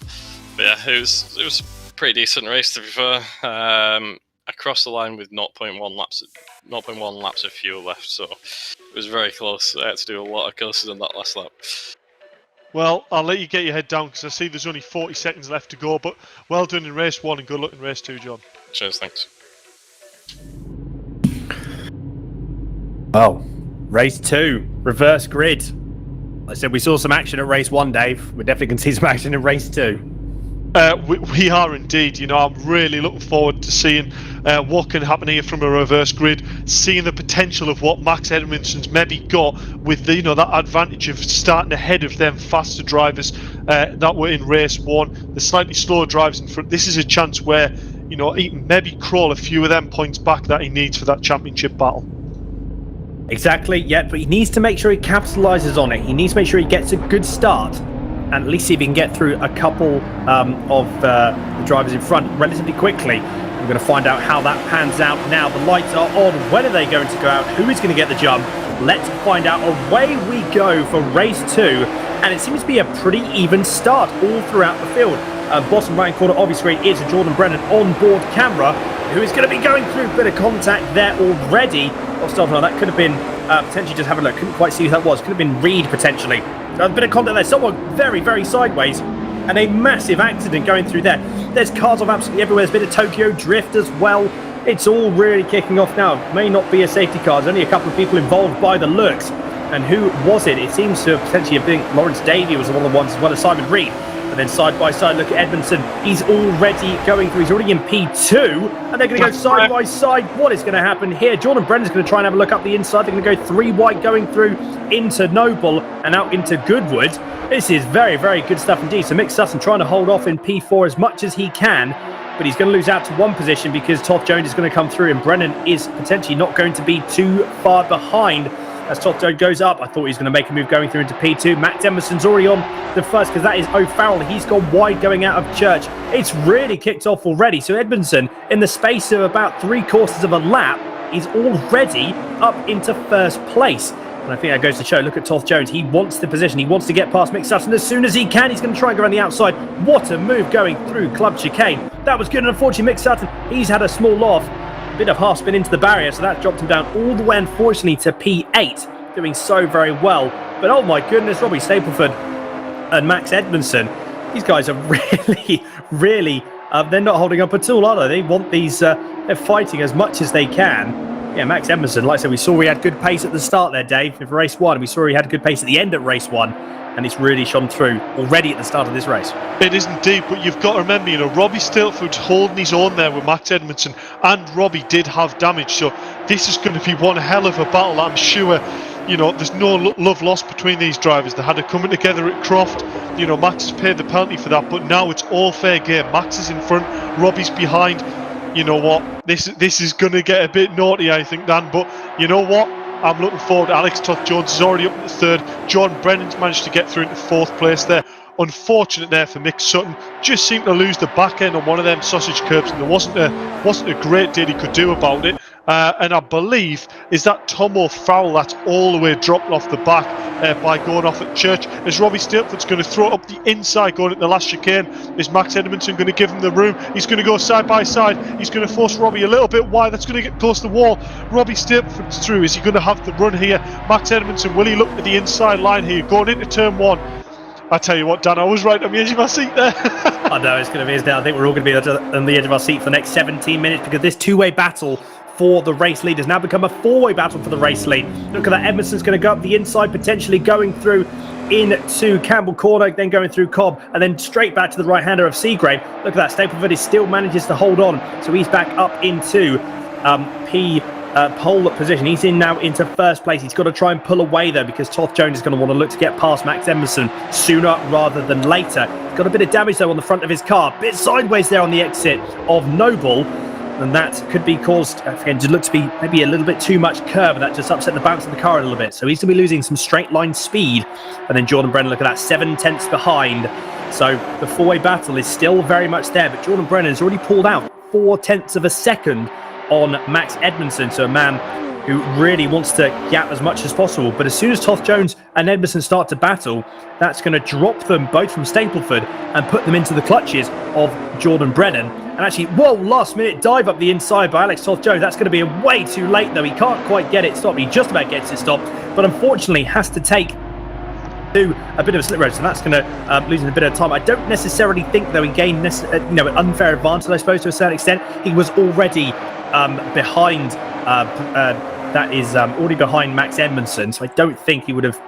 yeah, it was a pretty decent race, to be fair. I crossed the line with 0.1 laps of fuel left, so it was very close. I had to do a lot of courses on that last lap. Well, I'll let you get your head down because I see there's only 40 seconds left to go, but well done in race 1 and good luck in race 2, John. Cheers, thanks. Well, race 2, reverse grid. I said we saw some action at race 1, Dave. We're definitely going to see some action in race 2. We are indeed. I'm really looking forward to seeing what can happen here from a reverse grid, seeing the potential of what Max Edmondson's maybe got with that advantage of starting ahead of them faster drivers that were in race 1, the slightly slower drivers in front. This is a chance where he can maybe crawl a few of them points back that he needs for that championship battle. Exactly, yeah, but he needs to make sure he capitalises on it. He needs to make sure he gets a good start, and at least see if he can get through a couple of the drivers in front relatively quickly. We're going to find out how that pans out now. The lights are on. When are they going to go out? Who is going to get the jump? Let's find out. Away we go for race 2, and it seems to be a pretty even start all throughout the field. Bottom right corner of your screen is a Jordan Brennan onboard camera, who is going to be going through a bit of contact there already. That could have been potentially, just have a look, couldn't quite see who that was. Could have been Reed potentially. A bit of contact there, someone very, very sideways, and a massive accident going through there. There's cars off absolutely everywhere. There's a bit of Tokyo drift as well. It's all really kicking off now. May not be a safety car. There's only a couple of people involved by the looks. And who was it? It seems to potentially have been Lawrence Davey was one of the ones, as well as Simon Reed. And then side by side, look at Edmondson. He's already going through. He's already in P2. And they're going to go side by side. What is going to happen here? Jordan Brennan's going to try and have a look up the inside. They're going to go 3 wide going through into Noble and out into Goodwood. This is very, very good stuff indeed. So Mick Sutton trying to hold off in P4 as much as he can. But he's going to lose out to one position because Toth Jones is going to come through. And Brennan is potentially not going to be too far behind. As Toth Jones goes up, I thought he was going to make a move going through into P2. Matt Emerson's already on the first because that is O'Farrell. He's gone wide going out of Church. It's really kicked off already. So Edmondson, in the space of about 3/4 of a lap, is already up into first place. And I think that goes to show, look at Toth Jones. He wants the position. He wants to get past Mick Sutton as soon as he can. He's going to try and go around the outside. What a move going through Club Chicane. That was good. And unfortunately, Mick Sutton, he's had a small off. Bit of half spin into the barrier, so that dropped him down all the way, unfortunately, to P8, doing so very well. But oh my goodness, Robbie Stapleford, and Max Edmondson, these guys are really, they're not holding up at all, are they? They want these, they're fighting as much as they can. Yeah, Max Edmondson, like I said, we saw he had good pace at the start there, Dave, of race 1. We saw he had good pace at the end of race 1, and it's really shone through already at the start of this race. It is indeed, but you've got to remember, Robbie Stapleford's holding his own there with Max Edmondson, and Robbie did have damage, so this is going to be one hell of a battle, I'm sure. There's no love lost between these drivers. They had it coming together at Croft. Max has paid the penalty for that, but now it's all fair game. Max is in front, Robbie's behind. You know what? This is going to get a bit naughty, I think, Dan. But you know what? I'm looking forward. Alex Toth-Jones is already up in the 3rd. Jordan Brennan's managed to get through into 4th place there. Unfortunate there for Mick Sutton. Just seemed to lose the back end on one of them sausage curbs, and there wasn't a great deal he could do about it. And I believe is that Tom O'Farrell that's all the way dropped off the back by going off at Church. As Robbie Stapleford's going to throw it up the inside going at the last chicane. Is Max Edmondson going to give him the room? He's going to go side by side. He's going to force Robbie a little bit wide. That's going to get close to the wall. Robbie Stapleford's through. Is he going to have the run here? Max Edmondson, will he look at the inside line here going into turn 1? I tell you what, Dan, I was right on the edge of my seat there. I know it's going to be, isn't it? I think we're all going to be on the edge of our seat for the next 17 minutes because this two-way battle for the race lead has now become a four-way battle for the race lead. Look at that, Edmondson's going to go up the inside, potentially going through into Campbell Corner, then going through Cobb, and then straight back to the right-hander of Seagrave. Look at that, Stapleford still manages to hold on, so he's back up into pole position. He's in now into first place. He's got to try and pull away though, because Toth-Jones is going to want to look to get past Max Edmondson sooner rather than later. He's got a bit of damage though on the front of his car, bit sideways there on the exit of Noble, and that could be caused, again, to look to be maybe a little bit too much curve, and that just upset the balance of the car a little bit. So he's going to be losing some straight line speed. And then Jordan Brennan, look at that, 7 tenths behind. So the four-way battle is still very much there, but Jordan Brennan has already pulled out 4 tenths of a second on Max Edmondson, so a man who really wants to gap as much as possible. But as soon as Toth-Jones and Edmondson start to battle, that's going to drop them both from Stapleford and put them into the clutches of Jordan Brennan. And actually, whoa, last minute dive up the inside by Alex Toth-Jones. That's going to be way too late though. He can't quite get it stopped. He just about gets it stopped, but unfortunately has to take a bit of a slip road, so that's going to lose a bit of time. I don't necessarily think though he gained an unfair advantage, I suppose, to a certain extent. He was already behind already behind Max Edmondson, so I don't think he would have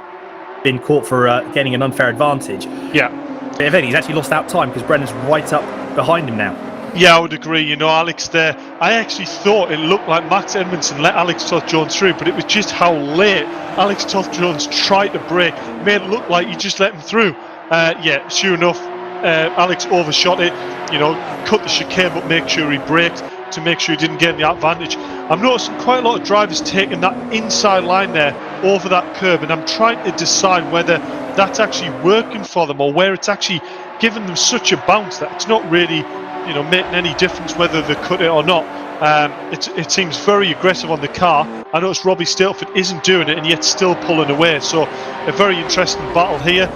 been caught for gaining an unfair advantage. Yeah, but if anything, he's actually lost out time because Brennan's right up behind him now. Yeah, I would agree. Alex there, I actually thought it looked like Max Edmondson let Alex Toth-Jones through, but it was just how late Alex Toth-Jones tried to brake, made it look like he just let him through. Yeah, sure enough, Alex overshot it, cut the chicane, but make sure he braked to make sure he didn't get the advantage. I'm noticing quite a lot of drivers taking that inside line there over that curb, and I'm trying to decide whether that's actually working for them or where it's actually giving them such a bounce that it's not really making any difference whether they cut it or not. It seems very aggressive on the car. I notice Robbie Stapleford isn't doing it and yet still pulling away, so a very interesting battle here.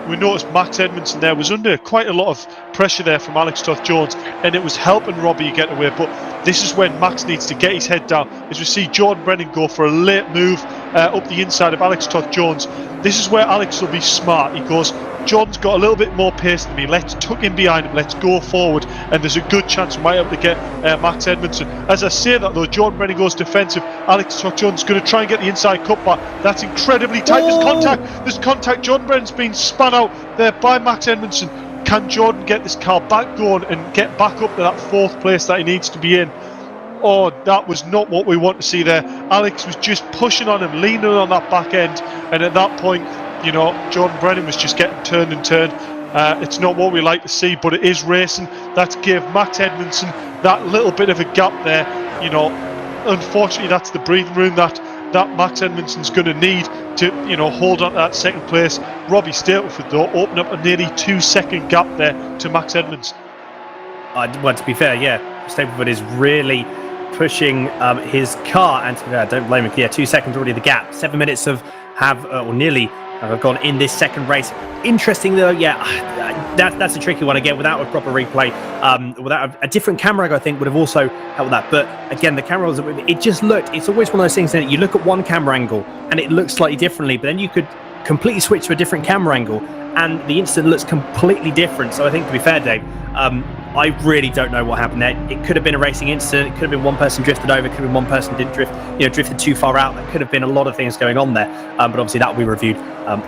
We noticed Max Edmondson there was under quite a lot of pressure there from Alex Toth-Jones, and it was helping Robbie get away, but this is when Max needs to get his head down. As we see Jordan Brennan go for a late move up the inside of Alex Toth-Jones. This is where Alex will be smart. He goes, Jordan's got a little bit more pace than me, let's tuck in behind him, let's go forward, and there's a good chance we might be able to get Max Edmondson. As I say that though, Jordan Brennan goes defensive, Alex Toth-Jones is going to try and get the inside cut back. That's incredibly tight. There's contact. Jordan Brennan's been spun out there by Max Edmondson. Can Jordan get this car back going and get back up to that 4th place that he needs to be in? Oh, that was not what we want to see there. Alex was just pushing on him, leaning on that back end, and at that point, Jordan Brennan was just getting turned and turned. It's not what we like to see, but it is racing. That gave Max Edmondson that little bit of a gap there. Unfortunately, that's the breathing room that Max Edmondson's going to need to, hold on to that 2nd place. Robbie Stapleford, though, opened up a nearly 2-second gap there to Max Edmondson. Well, to be fair, yeah, Stapleford is really pushing his car, and don't blame him. Yeah, 2 seconds already the gap. 7 minutes have gone in this second race. Interesting though, yeah, that's a tricky one again. Without a proper replay, without a different camera angle, I think would have also helped with that. But again, the camera it just looked. It's always one of those things that you look at one camera angle and it looks slightly differently, but then you could completely switch to a different camera angle and the incident looks completely different. So I think, to be fair, Dave, I really don't know what happened there. It could have been a racing incident. It could have been one person drifted over. It could have been one person didn't drifted too far out. There could have been a lot of things going on there. But obviously that will be reviewed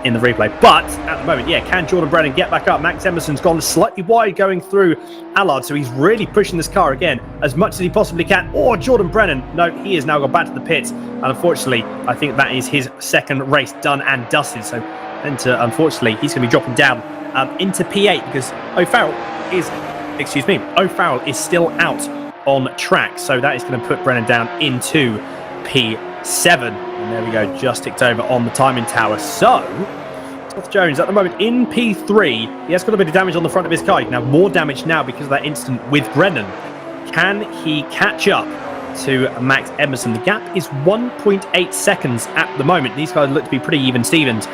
in the replay. But at the moment, can Jordan Brennan get back up? Max Emerson's gone slightly wide going through Allard, so he's really pushing this car again as much as he possibly can. Or Jordan Brennan, no, he has now gone back to the pits. And unfortunately, I think that is his second race done and dusted. So unfortunately, he's going to be dropping down into P8 because O'Farrell is still out on track. So that is going to put Brennan down into P7. And there we go, just ticked over on the timing tower. So, Toth Jones at the moment in P3. He has got a bit of damage on the front of his car. Now, more damage now because of that incident with Brennan. Can he catch up to Max Emerson? The gap is 1.8 seconds at the moment. These guys look to be pretty even Stevens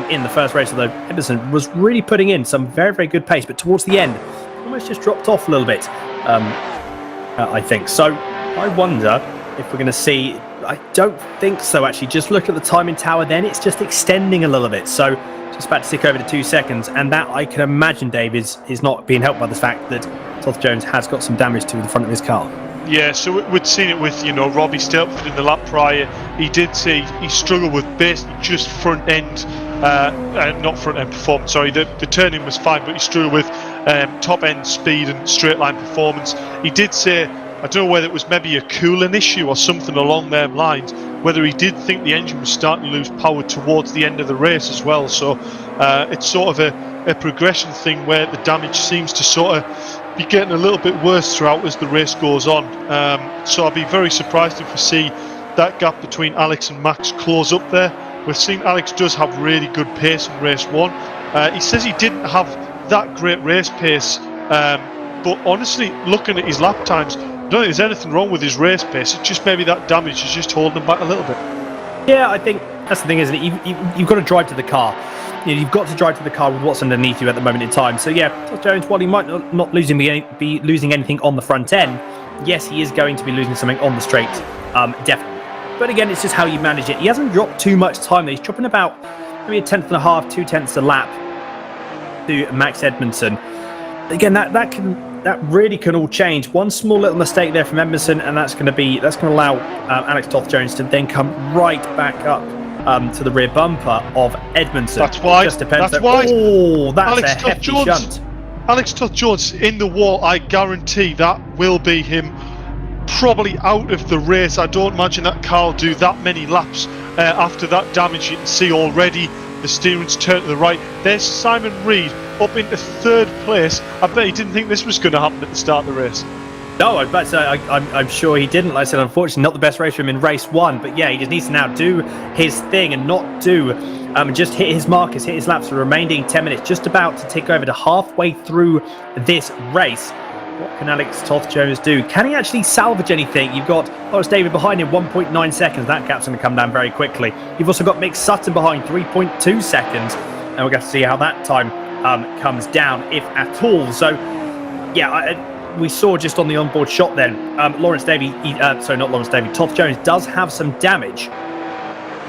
in the first race, although Emerson was really putting in some very, very good pace. But towards the end, almost just dropped off a little bit, I think. So I wonder if we're going to see... I don't think so, actually. Just look at the timing tower then. It's just extending a little bit. So just about to tick over to 2 seconds. And that, I can imagine, Dave, is not being helped by the fact that Toth Jones has got some damage to the front of his car. Yeah, so we'd seen it with, Robbie Stapleford in the lap prior. He did say he struggled with basically just front end, not front end performance, sorry, the turning was fine, but he struggled with top end speed and straight line performance. He did say, I don't know whether it was maybe a cooling issue or something along them lines, whether he did think the engine was starting to lose power towards the end of the race as well. So it's sort of a progression thing where the damage seems to sort of be getting a little bit worse throughout as the race goes on. So I'll be very surprised if we see that gap between Alex and Max close up there. We've seen Alex does have really good pace in race 1. He says he didn't have that great race pace, but honestly, looking at his lap times, I don't think there's anything wrong with his race pace. It's just maybe that damage is just holding him back a little bit. Yeah, I think that's the thing, isn't it? You've got to drive to the car. You've got to drive to the car with what's underneath you at the moment in time. So yeah, Toth Jones, while he might not be losing anything on the front end, yes, he is going to be losing something on the straight, definitely. But again, it's just how you manage it. He hasn't dropped too much time. He's dropping about maybe a tenth and a half, 2 tenths a lap to Max Edmondson. Again, that really can all change. One small little mistake there from Edmondson, and that's going to allow Alex Toth Jones to then come right back up to the rear bumper of Edmondson. That's why. Just depends. That's why. Oh, that's Alex a hefty shunt. Alex Toth Jones in the wall. I guarantee that will be him probably out of the race. I don't imagine that car will do that many laps after that damage. You can see already the steering's turned to the right. There's Simon Reed up into 3rd place. I bet he didn't think this was going to happen at the start of the race. No, I'm sure he didn't. Like I said, unfortunately, not the best race for him in race 1. But yeah, he just needs to now do his thing and not do, just hit his markers, hit his laps for the remaining 10 minutes. Just about to tick over to halfway through this race. What can Alex Toth Jones do? Can he actually salvage anything? You've got Lawrence David behind him, 1.9 seconds. That gap's going to come down very quickly. You've also got Mick Sutton behind, 3.2 seconds. And we're going to see how that time comes down, if at all. So, yeah, we saw just on the onboard shot then, Toth Jones does have some damage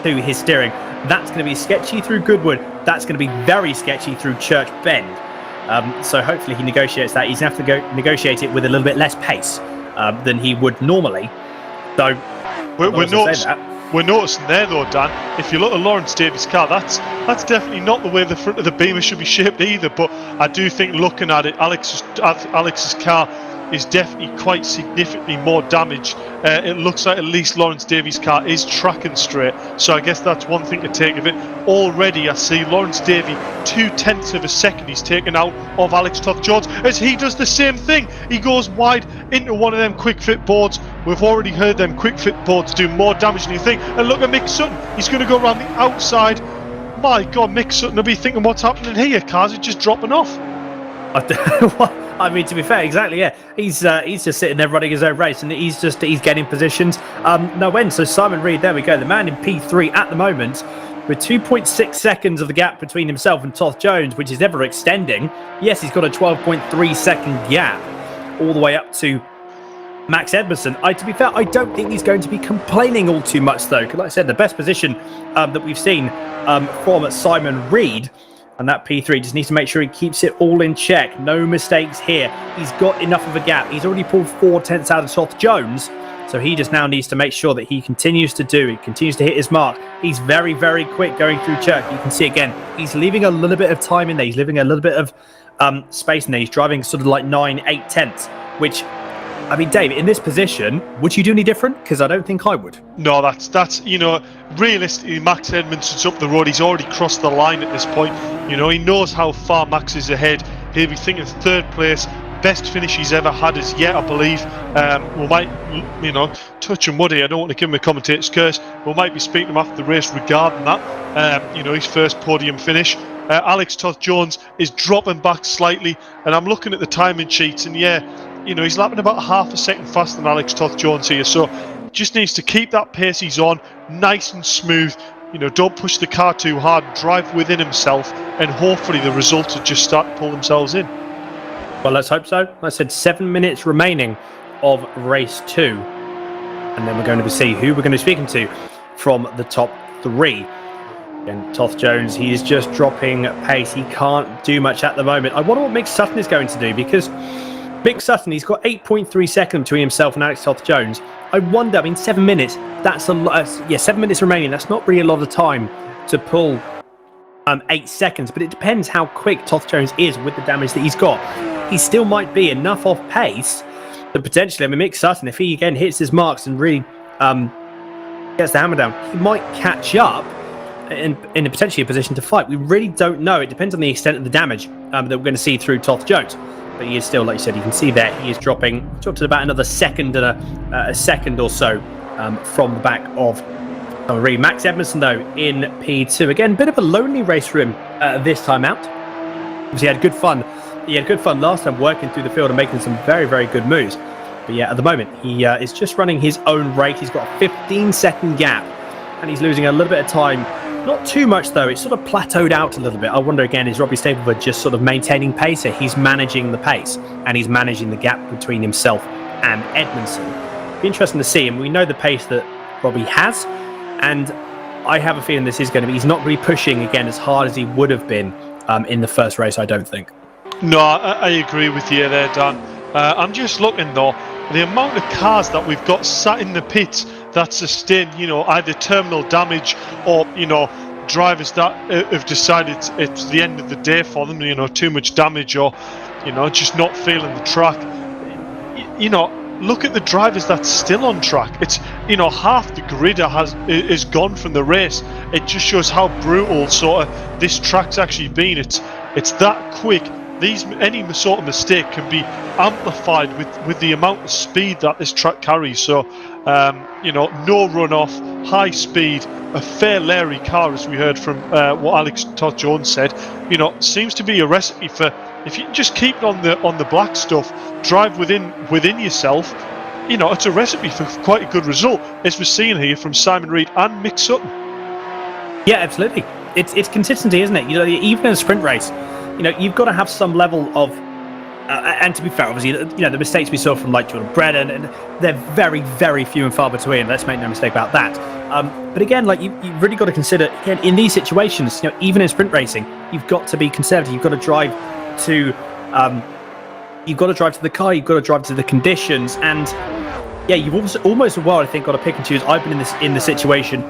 to his steering. That's going to be sketchy through Goodwood. That's going to be very sketchy through Church Bend. So hopefully he negotiates that. He's going to have to negotiate it with a little bit less pace than he would normally. So we're noticing there though, Dan, if you look at Lawrence Davies' car, that's definitely not the way the front of the Beamer should be shaped either. But I do think looking at it, Alex's car is definitely quite significantly more damaged. It looks like at least Lawrence Davies' car is tracking straight, so I guess that's one thing to take of it. Already I see Lawrence Davies 2 tenths of a second he's taken out of Alex Toth Jones as he does the same thing. He goes wide into one of them quick fit boards. We've already heard them quick fit boards do more damage than you think. And look at Mick Sutton, he's going to go around the outside. My God, Mick Sutton will be thinking, what's happening here? Cars are just dropping off. I mean, to be fair, exactly, yeah. He's just sitting there running his own race, and he's getting positions. No end. So Simon Reed, there we go. The man in P3 at the moment, with 2.6 seconds of the gap between himself and Toth Jones, which is ever extending. Yes, he's got a 12.3 second gap all the way up to Max Edmondson. To be fair, I don't think he's going to be complaining all too much, though. Because like I said, the best position that we've seen from Simon Reed And that P3 just needs to make sure he keeps it all in check. No mistakes here. He's got enough of a gap. He's already pulled 4 tenths out of Toth Jones. So he just now needs to make sure that he continues to hit his mark. He's very, very quick going through Chirk. You can see again, he's leaving a little bit of time in there. He's leaving a little bit of space in there. He's driving sort of like 9-8 tenths, which, I mean, Dave, in this position, would you do any different? Because I don't think I would. No, that's realistically, Max Edmondson's up the road. He's already crossed the line at this point. He knows how far Max is ahead. He'll be thinking 3rd place. Best finish he's ever had as yet, I believe. We might, touch and wood here. I don't want to give him a commentator's curse. We might be speaking to him after the race regarding that. His first podium finish. Alex Toth Jones is dropping back slightly, and I'm looking at the timing sheets, and he's lapping about half a second faster than Alex Toth Jones here. So just needs to keep that pace he's on, nice and smooth. Don't push the car too hard. Drive within himself, and hopefully the results will just start to pull themselves in. Well, let's hope so. I said 7 minutes remaining of race 2. And then we're going to see who we're going to be speaking to from the top 3. And Toth Jones, he is just dropping pace. He can't do much at the moment. I wonder what Mick Sutton is going to do, because Mick Sutton, he's got 8.3 seconds between himself and Alex Toth Jones. I wonder, 7 minutes, that's a lot. 7 minutes remaining. That's not really a lot of time to pull 8 seconds, but it depends how quick Toth Jones is with the damage that he's got. He still might be enough off pace that potentially, Mick Sutton, if he again hits his marks and really gets the hammer down, he might catch up in a potentially a position to fight. We really don't know. It depends on the extent of the damage that we're going to see through Toth Jones. But he is still, like you said, you can see there, he is dropping to about another second and a second or so from the back of Reed. Max Edmondson, though, in P2. Again, a bit of a lonely race for him this time out. He had good fun. He had good fun last time working through the field and making some very, very good moves. But at the moment, he is just running his own rate. He's got a 15-second gap, and he's losing a little bit of time. Not too much, though. It's sort of plateaued out a little bit. I wonder, again, is Robbie Stapleford just sort of maintaining pace? Or he's managing the pace, and he's managing the gap between himself and Edmondson. Be interesting to see, and we know the pace that Robbie has, and I have a feeling this is going to be, he's not really pushing, again, as hard as he would have been in the first race, I don't think. No, I agree with you there, Dan. I'm just looking, though, the amount of cars that we've got sat in the pits that sustain, either terminal damage or, drivers that have decided it's the end of the day for them, too much damage or, just not feeling the track. Look at the drivers that's still on track. It's, half the grid is gone from the race. It just shows how brutal sort of this track's actually been. It's that quick. Any sort of mistake can be amplified with the amount of speed that this track carries. So, no runoff, high speed, a fair Larry car, as we heard from what Alex Toth Jones said. Seems to be a recipe for, if you just keep on the black stuff, drive within yourself. It's a recipe for quite a good result, as we're seeing here from Simon Reed and Mick Sutton. Yeah, absolutely. It's consistency, isn't it? Even in a sprint race, you've got to have some level of, and to be fair, obviously, the mistakes we saw from like Jordan Brennan, and they're very, very few and far between. Let's make no mistake about that. But again, you've really got to consider, again, in these situations, even in sprint racing, you've got to be conservative. You've got to drive to, the car. You've got to drive to the conditions, and you've almost a while, I think, got to pick and choose. I've been in the situation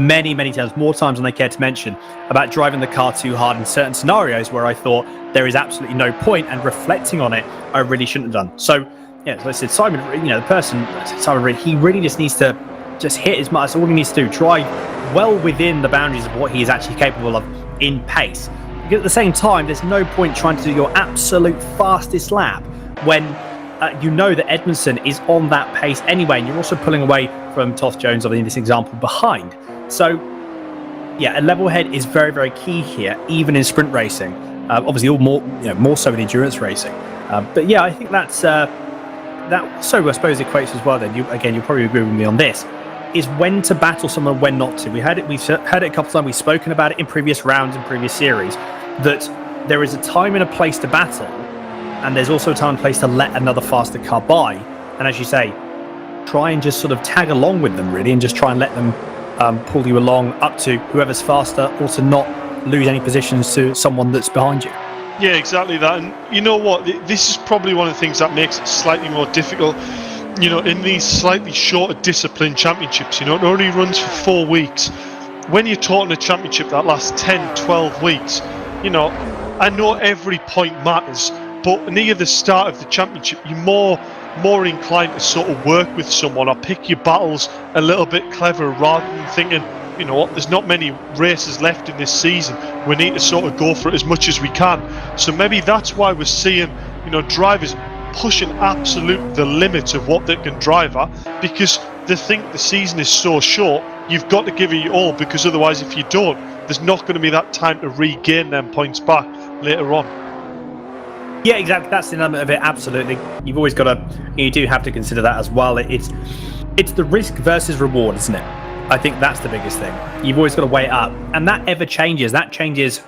many, many times, more times than I care to mention, about driving the car too hard in certain scenarios where I thought there is absolutely no point, and reflecting on it, I really shouldn't have done. So, as I said, Simon, the person, Simon Reed, he really just needs to just hit his mark. That's all he needs to do. Drive well within the boundaries of what he is actually capable of in pace. Because at the same time, there's no point trying to do your absolute fastest lap when that Edmondson is on that pace anyway, and you're also pulling away from Toth Jones, in this example, behind. So, a level head is very, very key here, even in sprint racing. Obviously, more so in endurance racing. But I think that. So I suppose equates as well. Then you'll probably agree with me on this. Is when to battle someone, when not to. We've heard it a couple of times. We've spoken about it in previous rounds and previous series. That there is a time and a place to battle, and there's also a time and place to let another faster car by. And as you say, try and just sort of tag along with them, really, and just try and let them pull you along up to whoever's faster, or to not lose any positions to someone that's behind you. Yeah, exactly that. And you know what? This is probably one of the things that makes it slightly more difficult. In these slightly shorter discipline championships, it only runs for 4 weeks. When you're talking a championship that lasts 10, 12 weeks, I know every point matters, but near the start of the championship, you're more inclined to sort of work with someone or pick your battles a little bit clever rather than thinking, there's not many races left in this season. We need to sort of go for it as much as we can. So maybe that's why we're seeing, drivers pushing the limits of what they can drive at, because they think the season is so short, you've got to give it your all, because otherwise if you don't, there's not going to be that time to regain them points back later on. Yeah, exactly. That's the element of it. Absolutely. You've always got you do have to consider that as well. It's the risk versus reward, isn't it? I think that's the biggest thing. You've always got to weigh it up, and that ever changes. That changes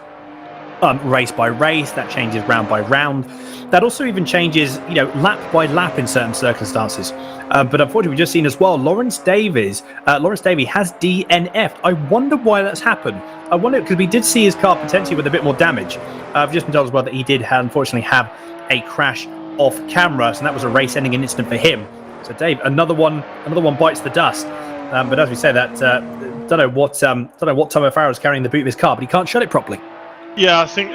race by race. That changes round by round. That also even changes, lap by lap in certain circumstances. But unfortunately, we've just seen as well, Lawrence Davey has DNF'd. I wonder why that's happened. I wonder, because we did see his car potentially with a bit more damage. I've just been told as well that he did unfortunately have a crash off camera, so that was a race-ending incident for him. So Dave, another one bites the dust. But as we say that, don't know what Tom O'Farrell's carrying in the boot of his car, but he can't shut it properly. Yeah, I think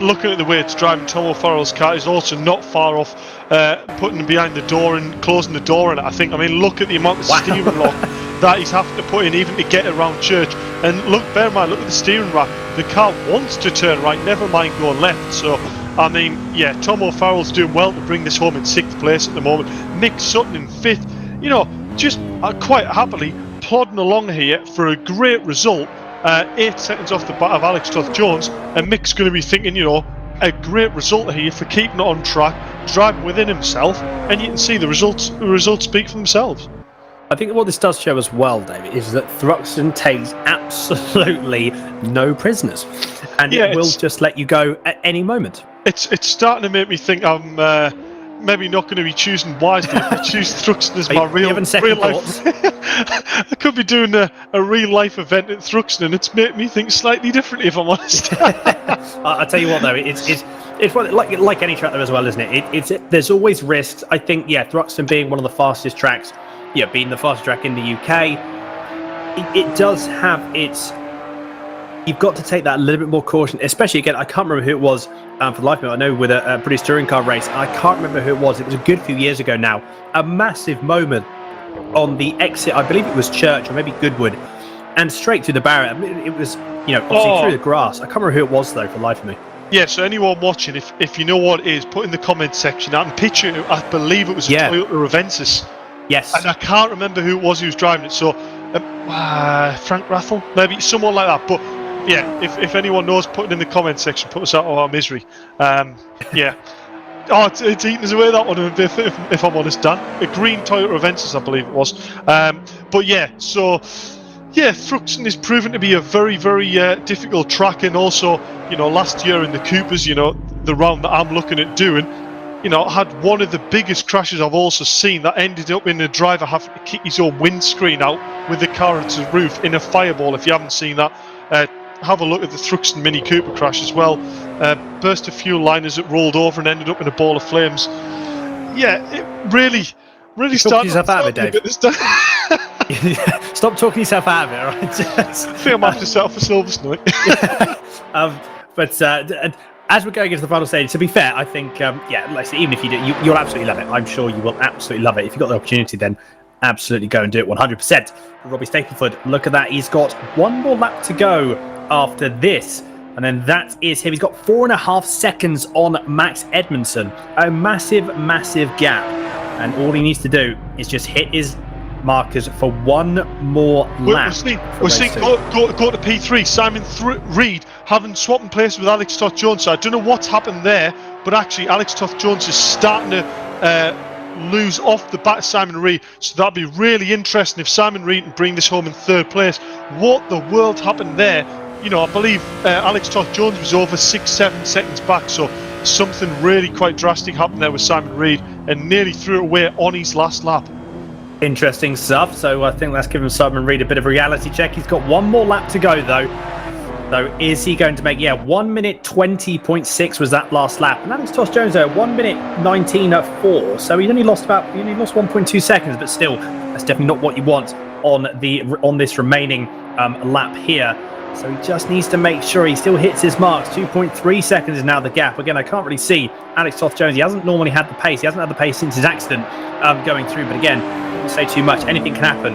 looking at the way it's driving, Tom O'Farrell's car is also not far off putting him behind the door and closing the door on it. I mean, look at the amount of steering lock that he's having to put in even to get around church. And bear in mind, look at the steering rack. The car wants to turn right, never mind going left. So, I mean, yeah, Tom O'Farrell's doing well to bring this home in 6th place at the moment. Mick Sutton in 5th. Just quite happily plodding along here for a great result. 8 seconds off the bat of Alex Toth-Jones, and Mick's going to be thinking, a great result here for keeping it on track, driving within himself, and you can see the results speak for themselves. I think what this does show as well, David, is that Thruxton takes absolutely no prisoners, and it will just let you go at any moment. It's starting to make me think I'm maybe not going to be choosing wisely if I choose Thruxton as my real life. I could be doing a real life event at Thruxton, and it's made me think slightly differently, if I'm honest. I'll tell you what, though, it's like any track there as well, isn't it? There's always risks. I think, Thruxton being one of the fastest tracks, being the fastest track in the UK, it does have its. You've got to take that a little bit more caution, especially, again, I can't remember who it was for the life of me. I know with a British touring car race, I can't remember who it was. It was a good few years ago now. A massive moment on the exit, I believe it was Church or maybe Goodwood, and straight through the barrier. I mean, it was, obviously through the grass. I can't remember who it was, though, for the life of me. Yeah, so anyone watching, if you know what it is, put in the comment section. I can picture it. I believe it was a Toyota Avensis. Yes. And I can't remember who it was who was driving it. So, Frank Rathel? Maybe someone like that. But, yeah, if anyone knows, put it in the comment section. Put us out of our misery. Yeah. Oh, it's eating us away, that one, if I'm honest, Dan. A green Toyota Avensis, I believe it was. But, yeah, so... Yeah, Thruxton is proven to be a very, very difficult track, and also, last year in the Coopers, the round that I'm looking at doing, had one of the biggest crashes I've also seen that ended up in the driver having to kick his own windscreen out with the car into the roof in a fireball. If you haven't seen that, have a look at the Thruxton Mini Cooper crash as well. Burst of fuel line as it rolled over and ended up in a ball of flames. Yeah, it really started yourself out of it, Dave. Stop talking yourself out of it, all right? I think I'm after set up for Silverstone. But as we're going into the final stage, to be fair, I think, like I say, even if you do, you'll absolutely love it. I'm sure you will absolutely love it. If you've got the opportunity, then absolutely go and do it 100%. Robbie Stapleford, look at that. He's got one more lap to go after this. And then that is him. He's got 4.5 seconds on Max Edmondson. A massive, massive gap. And all he needs to do is just hit his markers for one more lap. We're seeing go to P3. Simon Reed having swapping places with Alex Toth-Jones. So I don't know what's happened there, but actually Alex Toth-Jones is starting to lose off the back of Simon Reed. So that'd be really interesting if Simon Reed can bring this home in 3rd place. What the world happened there? I believe Alex Toth-Jones was over 6-7 seconds back. So something really quite drastic happened there with Simon Reed and nearly threw it away on his last lap. Interesting stuff. So I think that's given Simon Reed a bit of a reality check. He's got one more lap to go, though. So is he going to make, 1 minute 20.6 was that last lap. And Alex Toth-Jones there, 1 minute 19.4. So he only lost 1.2 seconds, but still, that's definitely not what you want on this remaining lap here. So he just needs to make sure he still hits his marks. 2.3 seconds is now the gap. Again, I can't really see Alex Toth-Jones. He hasn't normally had the pace. He hasn't had the pace since his accident going through. But again, I won't say too much. Anything can happen.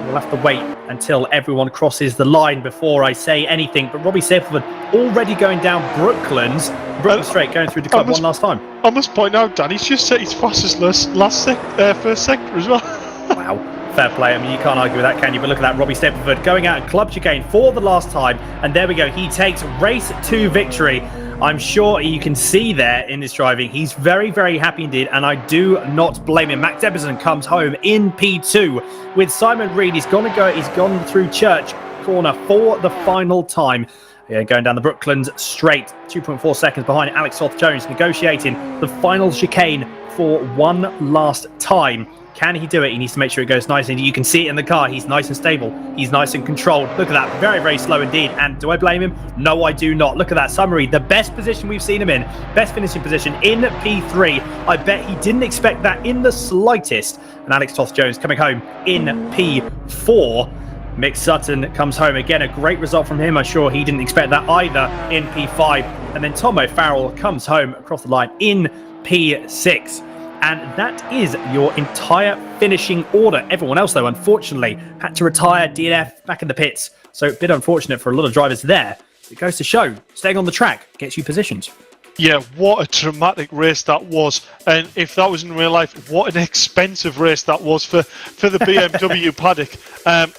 We'll have to wait until everyone crosses the line before I say anything. But Robbie Stapleford already going down Brooklyn Straight, going through the club one last time. I must point out, Dan, he's just set his fastest first sector as well. Wow. Fair play. I mean, you can't argue with that, can you? But look at that. Robbie Stapleford going out in club chicane for the last time. And there we go. He takes race 2 victory. I'm sure you can see there in his driving. He's very, very happy indeed. And I do not blame him. Max Eberson comes home in P2 with Simon Reed. He's gone through Church corner for the final time. Yeah, going down the Brooklands straight. 2.4 seconds behind Alex Toth-Jones, negotiating the final chicane for one last time. Can he do it? He needs to make sure it goes nice. And you can see it in the car. He's nice and stable. He's nice and controlled. Look at that. Very, very slow indeed. And do I blame him? No, I do not. Look at that summary. The best position we've seen him in. Best finishing position in P3. I bet he didn't expect that in the slightest. And Alex Toth-Jones coming home in P4. Mick Sutton comes home. Again, a great result from him. I'm sure he didn't expect that either in P5. And then Tom O'Farrell comes home across the line in P6. And that is your entire finishing order. Everyone else, though, unfortunately, had to retire. DNF back in the pits. So a bit unfortunate for a lot of drivers there. It goes to show, staying on the track gets you positions. Yeah, what a dramatic race that was. And if that was in real life, what an expensive race that was for the BMW paddock.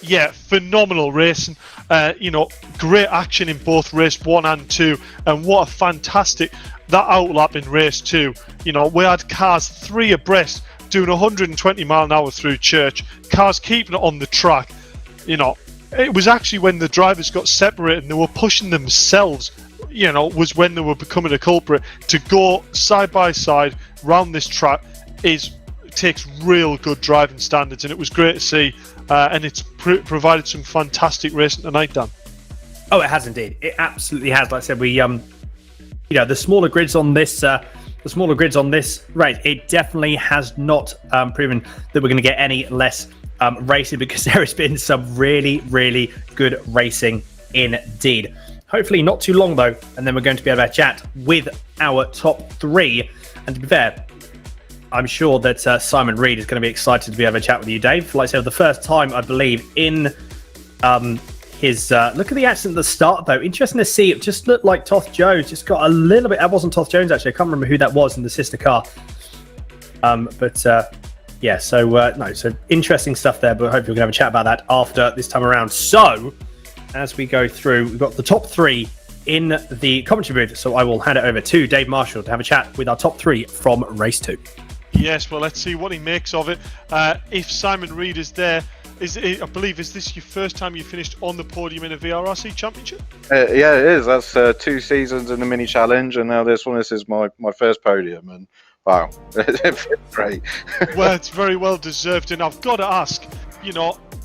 Yeah, phenomenal racing. Great action in both race 1 and 2. And what a fantastic... that outlap in race 2, we had cars 3 abreast doing 120 mile an hour through Church, cars keeping it on the track. It was actually when the drivers got separated and they were pushing themselves, was when they were becoming a culprit. To go side by side round this track takes real good driving standards, and it was great to see, and it's provided some fantastic racing tonight, Dan. Oh, it has indeed. It absolutely has. Like I said, we the smaller grids on this race, it definitely has not proven that we're going to get any less racing, because there has been some really, really good racing indeed. Hopefully not too long though, and then we're going to be able to chat with our top 3. And to be fair, I'm sure that Simon Reed is going to be excited to be able to chat with you, Dave. Like I said, for the first time, I believe, in his look at the accident at the start though. Interesting to see. It just looked like Toth-Jones just got a little bit. That wasn't Toth-Jones actually. I can't remember who that was in the sister car. Yeah. So interesting stuff there. But hopefully we're gonna have a chat about that after this time around. So as we go through, we've got the top 3 in the commentary booth. So I will hand it over to Dave Marshall to have a chat with our top 3 from race 2. Yes. Well, let's see what he makes of it. If Simon Reed is there. I believe, is this your first time you finished on the podium in a VRRC championship? Yeah, it is. That's 2 seasons in the mini challenge, and now this is my first podium, and wow, it feels great. Well, it's very well deserved, and I've got to ask,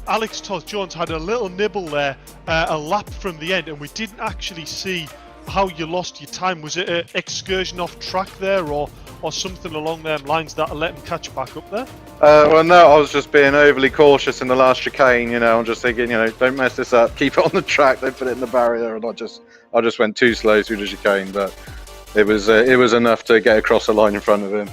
Alex Toth-Jones had a little nibble there, a lap from the end, and we didn't actually see how you lost your time. Was it an excursion off track there, or something along them lines that let him catch back up there? Well, no, I was just being overly cautious in the last chicane. I'm just thinking, don't mess this up. Keep it on the track. Don't put it in the barrier. And I just went too slow through the chicane, but it was enough to get across the line in front of him.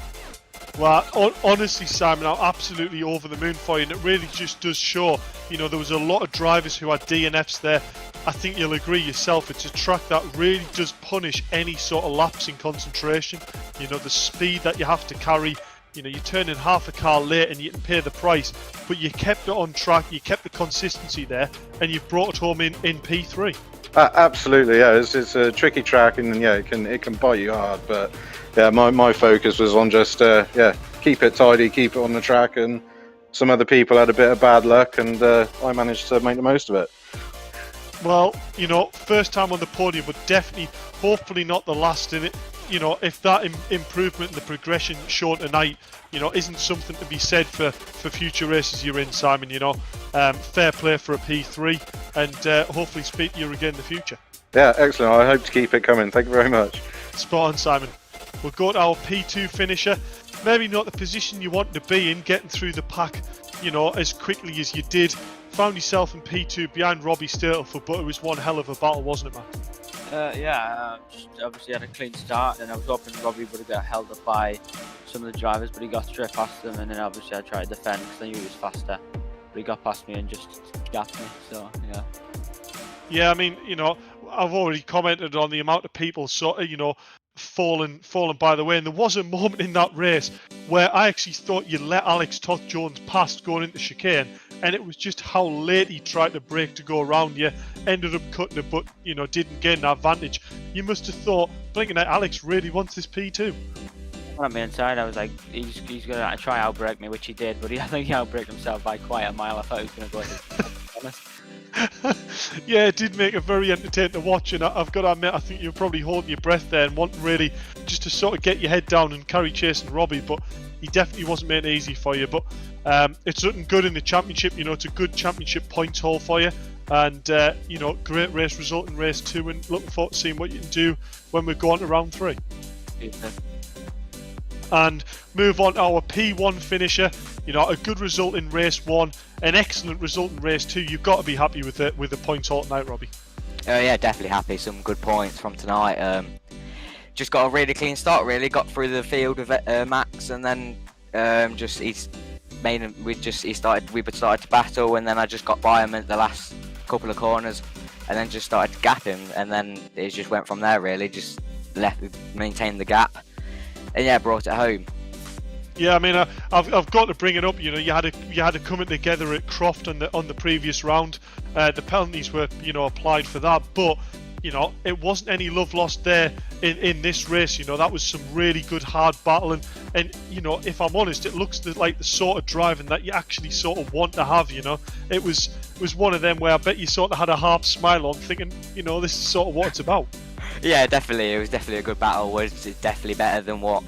Well, honestly, Simon, I'm absolutely over the moon for you, and it really just does show. There was a lot of drivers who had DNFs there. I think you'll agree yourself, it's a track that really does punish any sort of lapse in concentration. The speed that you have to carry. You're turning half a car late and you can pay the price, but you kept it on track, you kept the consistency there, and you brought it home in P3. Absolutely, yeah. It's a tricky track, and yeah, it can bite you hard. But yeah, my focus was on just keep it tidy, keep it on the track, and some other people had a bit of bad luck, and I managed to make the most of it. Well, first time on the podium, but definitely, hopefully not the last in it. If that improvement in the progression shown tonight, isn't something to be said for future races you're in, Simon, fair play for a P3, and hopefully speak to you again in the future. Yeah, excellent. I hope to keep it coming. Thank you very much. Spot on, Simon. We'll go to our P2 finisher. Maybe not the position you want to be in, getting through the pack, as quickly as you did. Found yourself in P2 behind Robbie Stapleford, but it was one hell of a battle, wasn't it, Matt? Just obviously had a clean start, and I was hoping Robbie would have got held up by some of the drivers, but he got straight past them, and then obviously I tried to defend because I knew he was faster, but he got past me and just gapped me, so yeah. Yeah, I mean, I've already commented on the amount of people fallen by the way, and there was a moment in that race where I actually thought you let Alex Toth-Jones past going into chicane, and it was just how late he tried to brake to go around you, ended up cutting it, but didn't gain an advantage. You must have thought, blinking at Alex really wants this P2. On the inside, I was like, he's gonna try outbrake me, which he did, but I think he outbraked himself by quite a mile. I thought he was gonna go in, to be honest. Yeah, it did make it very entertaining to watch, and I've got to admit, I think you're probably holding your breath there and wanting really just to sort of get your head down and carry chasing Robbie, but he definitely wasn't making it easy for you. But it's looking good in the championship. It's a good championship points haul for you, and great race result in race 2, and looking forward to seeing what you can do when we go on to round 3. Yeah. And move on to our P1 finisher. A good result in race 1, an excellent result in race 2. You've got to be happy with the points haul tonight, Robbie. Oh yeah, definitely happy. Some good points from tonight. Just got a really clean start. Really got through the field with Max, and then we started to battle, and then I just got by him at the last couple of corners, and then just started to gap him, and then it just went from there. Really, just maintained the gap, and yeah, brought it home. Yeah, I mean, I've got to bring it up. You had to coming together at Croft on the previous round. The penalties were applied for that, but it wasn't any love lost there in this race. That was some really good hard battling, and if I'm honest, it looks like the sort of driving that you actually sort of want to have. It was one of them where I bet you sort of had a half smile on, thinking this is sort of what it's about. Yeah, definitely. It was definitely a good battle. It's definitely better than what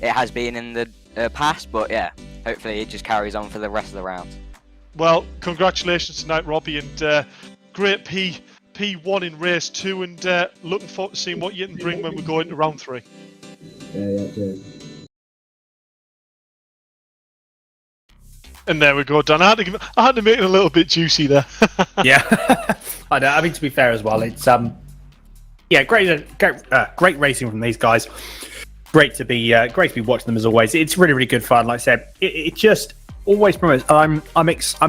it has been in the past, but yeah, hopefully it just carries on for the rest of the round. Well, congratulations tonight, Robbie, and great P1 in race 2, and looking forward to seeing what you can bring when we go into round 3. Yeah, cheers. And there we go, Dan. I had to make it a little bit juicy there. Yeah, I know. I mean, to be fair as well, it's great racing from these guys. Great to be watching them as always. It's really, really good fun. Like I said, it just always promotes. I'm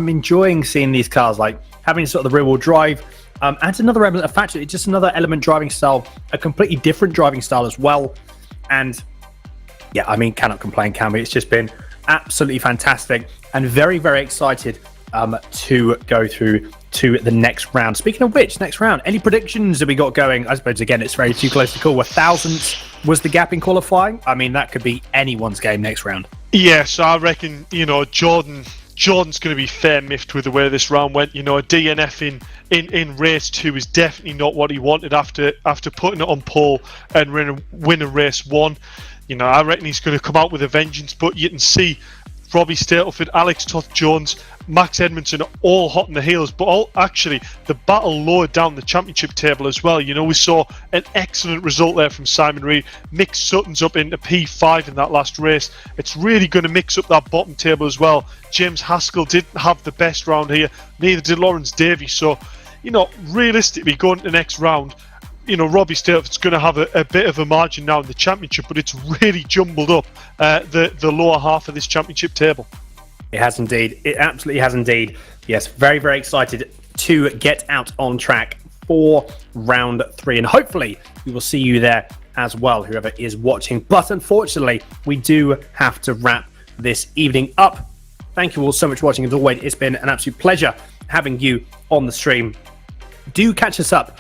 enjoying seeing these cars, like having sort of the rear wheel drive. Adds another element of factor. It's just another element driving style, a completely different driving style as well. And yeah, I mean, cannot complain, can we? It's just been absolutely fantastic, and very, very excited to go through to the next round. Speaking of which, next round, any predictions that we got going? I suppose again, it's very too close to call. 1,000 was the gap in qualifying. I mean, that could be anyone's game next round. Yes, I reckon Jordan's going to be fair miffed with the way this round went. A DNF in race 2 is definitely not what he wanted after putting it on pole and winning race 1. I reckon he's going to come out with a vengeance, but you can see Robbie Stapleford, Alex Toth-Jones, Max Edmondson are all hot on the heels, but actually the battle lowered down the championship table as well. We saw an excellent result there from Simon Reed. Mick Sutton's up into P5 in that last race. It's really going to mix up that bottom table as well. James Haskell didn't have the best round here, neither did Lawrence Davies. So, realistically going to the next round, Robbie Stapleford's going to have a bit of a margin now in the championship, but it's really jumbled up the lower half of this championship table. It has indeed. It absolutely has indeed. Yes, very, very excited to get out on track for round 3. And hopefully we will see you there as well, whoever is watching. But unfortunately, we do have to wrap this evening up. Thank you all so much for watching. As always, it's been an absolute pleasure having you on the stream. Do catch us up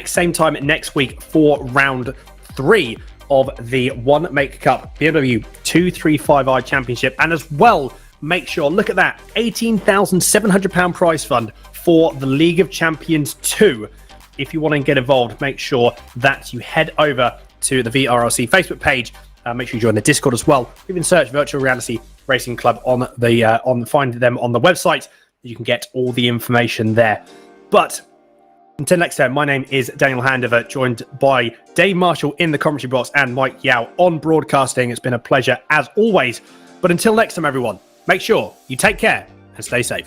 same time next week for round 3 of the One Make Cup BMW 235i Championship. And as well, make sure, look at that, £18,700 prize fund for the League of Champions 2. If you want to get involved, make sure that you head over to the VRRC Facebook page. Make sure you join the Discord as well. Even search Virtual Reality Racing Club on find them on the website. You can get all the information there. But Until next time, my name is Daniel Handover, joined by Dave Marshall in the commentary box and Mike Yao on broadcasting. It's been a pleasure as always. But until next time, everyone, make sure you take care and stay safe.